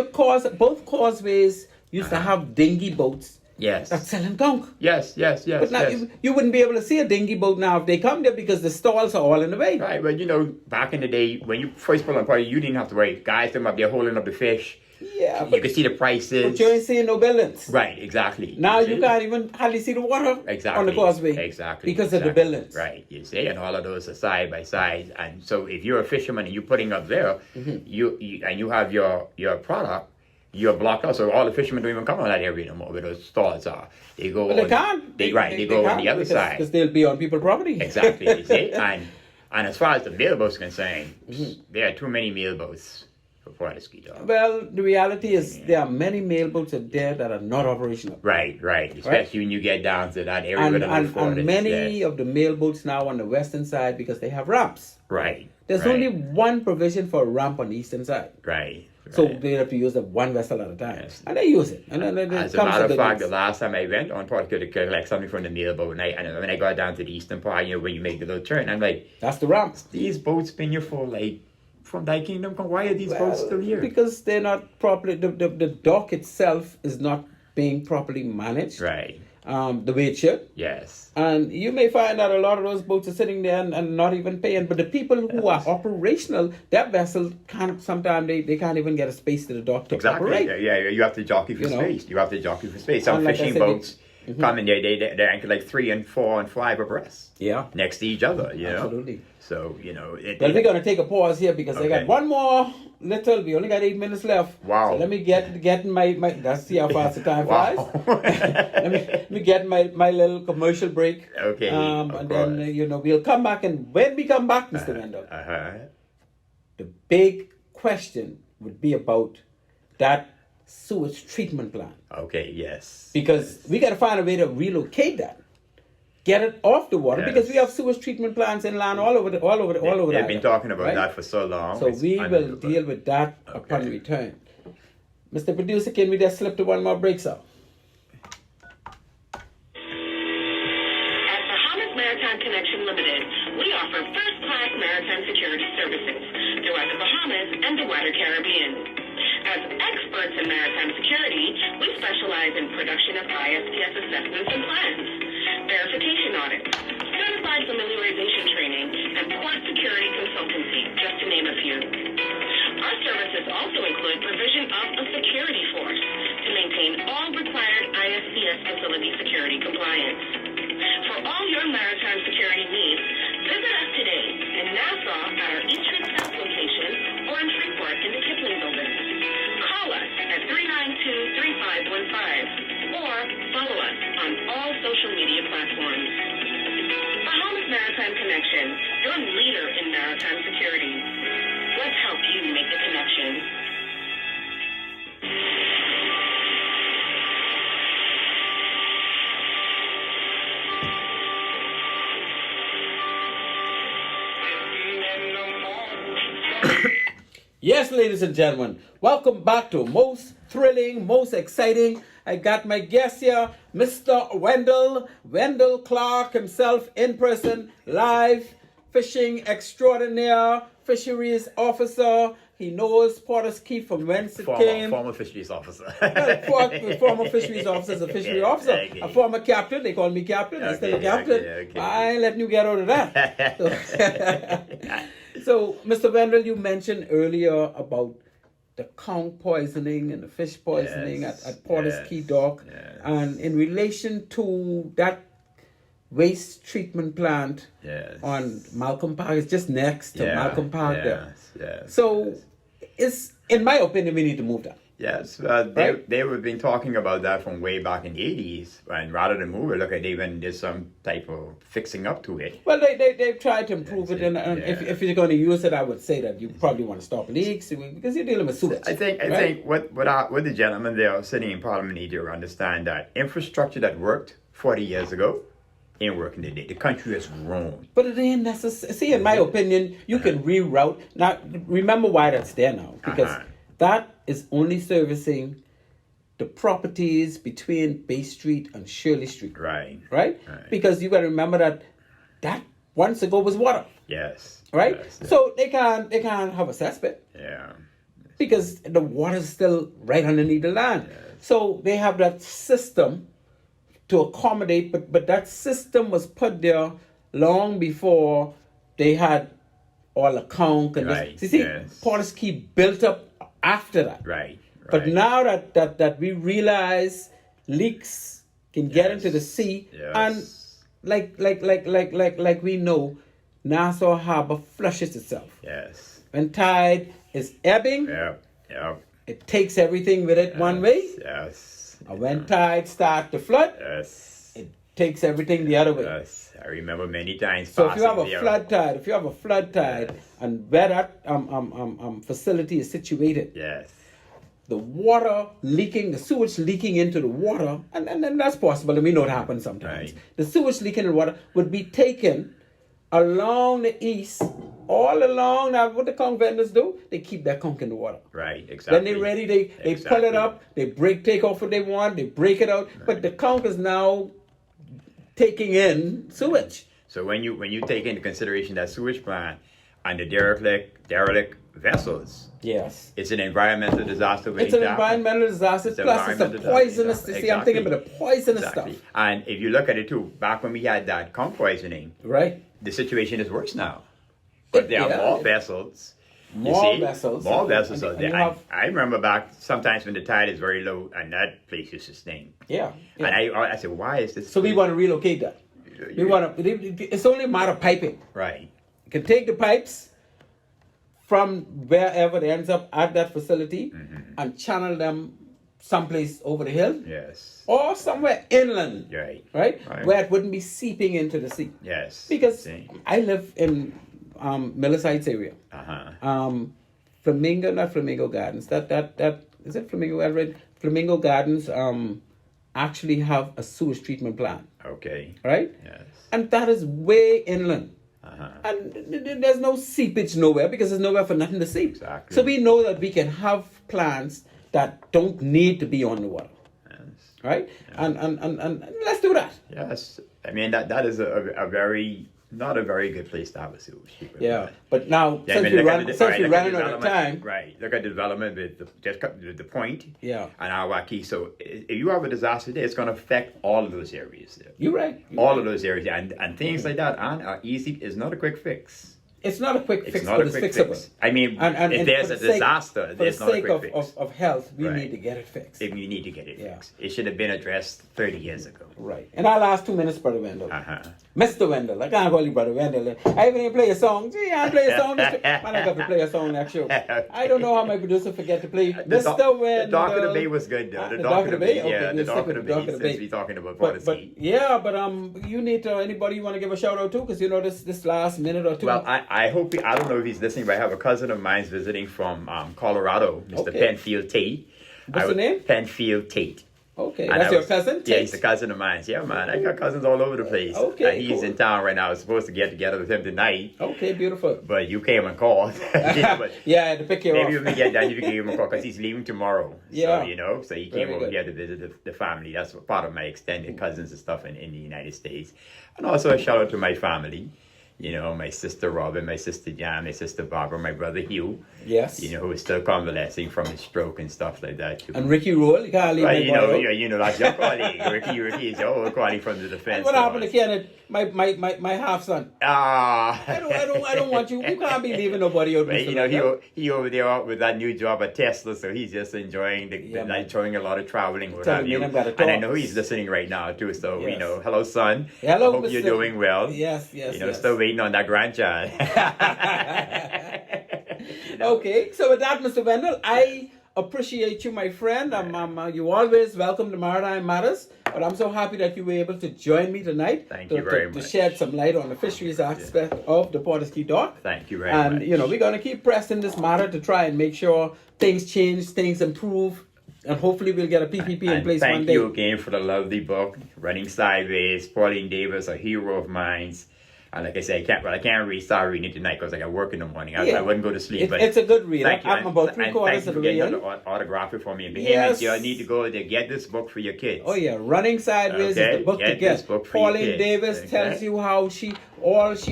both causeways used to have dinghy boats. Yes. That's selling conch. Yes. But now you wouldn't be able to see a dinghy boat now if they come there because the stalls are all in the way. Right, but back in the day when you first pull on party, you didn't have to worry. Guys them up there holding up the fish. Yeah, you could see the prices. But you ain't seeing no buildings. Right, exactly. Now you can't even hardly see the water on the causeway. Exactly. Because of the buildings. Right, you see, and all of those are side by side. And so if you're a fisherman and you're putting up there, you have your product, you're blocked out. So all the fishermen don't even come on that area no more where those stalls are. They go. But they can't. They go on the other side because they'll be on people's property. Exactly. You see, and as far as the mailboats are concerned, there are too many mailboats. Well, the reality is there are many mailboats out there that are not operational. Right. Especially when you get down to that area. And many of the mailboats now on the western side because they have ramps. Right. There's only one provision for a ramp on the eastern side. Right. So they have to use one vessel at a time. Yes. And they use it. And then as a matter of fact, the last time I went on Port to collect something from the mailboat, and when I got down to the eastern part, when you make the little turn, I'm like, that's the ramp. These boats been here for from Thy Kingdom, why are these boats still here? Because they're not properly, the dock itself is not being properly managed. Right. The way it should. Yes. And you may find that a lot of those boats are sitting there and not even paying. But the people who are operational, that vessel sometimes they can't even get a space to the dock to operate. Yeah, you have to jockey for space. You have to jockey for space. Some fishing boats come in there, they anchor like 3 and 4 and 5 abreast. Yeah. Next to each other, Absolutely. So, well, we're going to take a pause here because I got one more we only got 8 minutes left. Wow. So let me get my let's see how fast the time flies. let me get my little commercial break. Okay. And then, we'll come back. And when we come back, Mr. Wendell, the big question would be about that sewage treatment plant. Okay, yes. Because we got to find a way to relocate that. Get it off the water because we have sewage treatment plants inland all over the They've been talking about that for so long. So we will deal with that upon return. Mr. Producer, can we just slip to one more break, sir? At Bahamas Maritime Connection Limited, we offer first-class maritime security services throughout the Bahamas and the wider Caribbean. As experts in maritime security, we specialize in production of ISPS assessments and plans, verification audits, certified familiarization training, and port security consultancy, just to name a few. Our services also include provision of a security force to maintain all required ISPS facility security compliance. For all your maritime security needs, visit us today in Nassau at our Eastern South location or in Freeport in the Kipling building. Call us at 392-3515 or follow us on all social media platforms. Bahamas Maritime Connection, your leader in maritime security. Let's help you make the connection. Yes, ladies and gentlemen, welcome back to most thrilling, most exciting. I got my guest here, Mr. Wendell Clarke himself in person, live, fishing extraordinaire, fisheries officer. He knows Porter's Key from whence it came. Former fisheries officer. Former fisheries officer is a fishery officer. Okay. A former captain, they call me captain. I'm still a captain. Okay. I ain't letting you get out of that. So, Mr. Wendell, you mentioned earlier about the conch poisoning and the fish poisoning at Porter's Key Dock. Yes. And in relation to that waste treatment plant on Malcolm Park, it's just next to Malcolm Park there. Yes. So, in my opinion, we need to move that. Yes, right? they were been talking about that from way back in the 80s, and rather than move it, look at they even did some type of fixing up to it. Well, they've tried to improve it, and if you're going to use it, I would say that you probably want to stop leaks because you're dealing with sewage. I think what the gentleman there sitting in Parliament need to understand that infrastructure that worked 40 years ago ain't working today. The country has grown. But it ain't necessary. See, in my opinion, you can reroute. Now, remember why that's there now, because that is only servicing the properties between Bay Street and Shirley Street. Right. Because you got to remember that once ago was water. Yes. Right. Yes. So they can't have a cesspit. Yeah. Because the water is still right underneath the land. Yes. So they have that system to accommodate, but that system was put there long before they had all the conch and right. this. See, yes. Porter's Key built up after that. Right. But now that we realize leaks can get into the sea, and like we know, Nassau Harbor flushes itself. Yes. When tide is ebbing, it takes everything with it one way. Yes. And when tide starts to flood, it takes everything the other way. Yes. I remember many times. So if you have a flood tide, and where that facility is situated, the water leaking, the sewage leaking into the water, and that's possible, and we know it happens sometimes. Right. The sewage leaking in the water would be taken along the east, all along. Now, what the conch vendors do, they keep that conch in the water. Right, exactly. Then they're ready, they pull it up, they take off what they want, they break it out, but the conch is now taking in sewage. So when you take into consideration that sewage plant and the derelict vessels, it's an environmental disaster. It's an environmental disaster. Plus, it's a poisonous. See, I'm thinking about the poisonous stuff. And if you look at it too, back when we had that conch poisoning, the situation is worse now. But there are more vessels. More vessels. I remember back sometimes when the tide is very low and that place is sustained. Yeah. And I said, why is this? So we want to relocate that. It's only a matter of piping. Right. You can take the pipes from wherever it ends up at that facility and channel them someplace over the hill. Yes. Or somewhere inland. Right. Where it wouldn't be seeping into the sea. Yes. Because I live in Millis Heights area. Flamingo Gardens. That is it Flamingo? I read Flamingo Gardens actually have a sewage treatment plant. Okay. Right? Yes. And that is way inland. And there's no seepage nowhere because there's nowhere for nothing to seep. Exactly. So we know that we can have plants that don't need to be on the water. Yes. Right? Yes. And let's do that. Yes. I mean, that is a very... not a very good place to have a sewage treatment. Yeah, but now since we're running out of time, look at the development with the point. Yeah, and Awaki. So if you have a disaster there, it's going to affect all of those areas there. You're right. All of those areas, and things like that are easy. It's not a quick fix. It's not a quick fix, but it's fixable. I mean, if there's a disaster, there's not a quick fix. For the sake of health, we need to get it fixed. If you need to get it fixed. It should have been addressed 30 years ago. Right. In our last 2 minutes, Brother Wendell. Mr. Wendell. I can't call you Brother Wendell. I even didn't play a song. Gee, I play a song. Man, I got to play a song next show. I don't know how my producer forget to play Mr. Wendell. The Dark of the Bay was good, though. The Dark of the Bay? Okay, yeah, the Dark of the Bay, since we're talking about policy. But you need to, anybody you want to give a shout out to? Because, this last minute or two. Well, I hope, I don't know if he's listening, but I have a cousin of mine visiting from Colorado, Mr. Penfield Tate. What's the name? Penfield Tate. Okay, that's your cousin? Yeah, he's a cousin of mine. Yeah, man, I got cousins all over the place. Okay, and he's in town right now. I was supposed to get together with him tonight. Okay, beautiful. But you came and called. But yeah, I had to pick you up. Maybe when we get done, you can give him a call because he's leaving tomorrow. Yeah. So, so he came over here to visit the family. That's part of my extended cousins and stuff in the United States. And also a shout out to my family. My sister Robin, my sister Jan, my sister Barbara, my brother Hugh. Yes. Who is still convalescing from his stroke and stuff like that. Too. And Ricky Roll, you can't leave that's your colleague. Ricky is your old colleague from the defense. And what happened to Kenneth, my half son? I don't want you. You can't be leaving nobody out. He over there with that new job at Tesla, so he's just enjoying enjoying a lot of traveling. What have you? And I know he's listening right now too. So hello son. Hello, I hope you're doing well. Yes. Still waiting on that grandchild. Okay, so with that, Mr. Wendell, I appreciate you, my friend. You always welcome to Maritime Matters, but I'm so happy that you were able to join me tonight. Thank you very much. To shed some light on the fisheries aspect of the Porter's Dock. Thank you very much. And, we're going to keep pressing this matter to try and make sure things change, things improve, and hopefully we'll get a PPP in place one day. Thank you again for the lovely book, Running Sideways. Pauline Davis, a hero of mine. And like I said, I can't really start reading it tonight because I got work in the morning. I wouldn't go to sleep. It's a good read. I'm about 3/4 of the way in. Autograph it for me. Bahamians, you need to go to get this book for your kids. Oh yeah, Running Sideways is the book to get. Pauline Davis tells you how she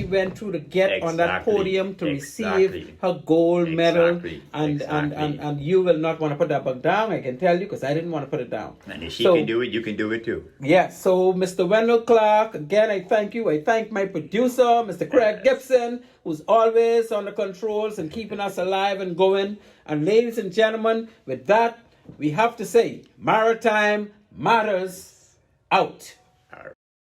went through to get on that podium to receive her gold medal, and you will not want to put that book down. I can tell you because I didn't want to put it down. And if she can do it, you can do it too. Yes. So Mr. Wendell Clarke, again, I thank you. I thank my producer, Mr. Craig Gibson, who's always on the controls and keeping us alive and going. And ladies and gentlemen, with that, we have to say, Maritime Matters out.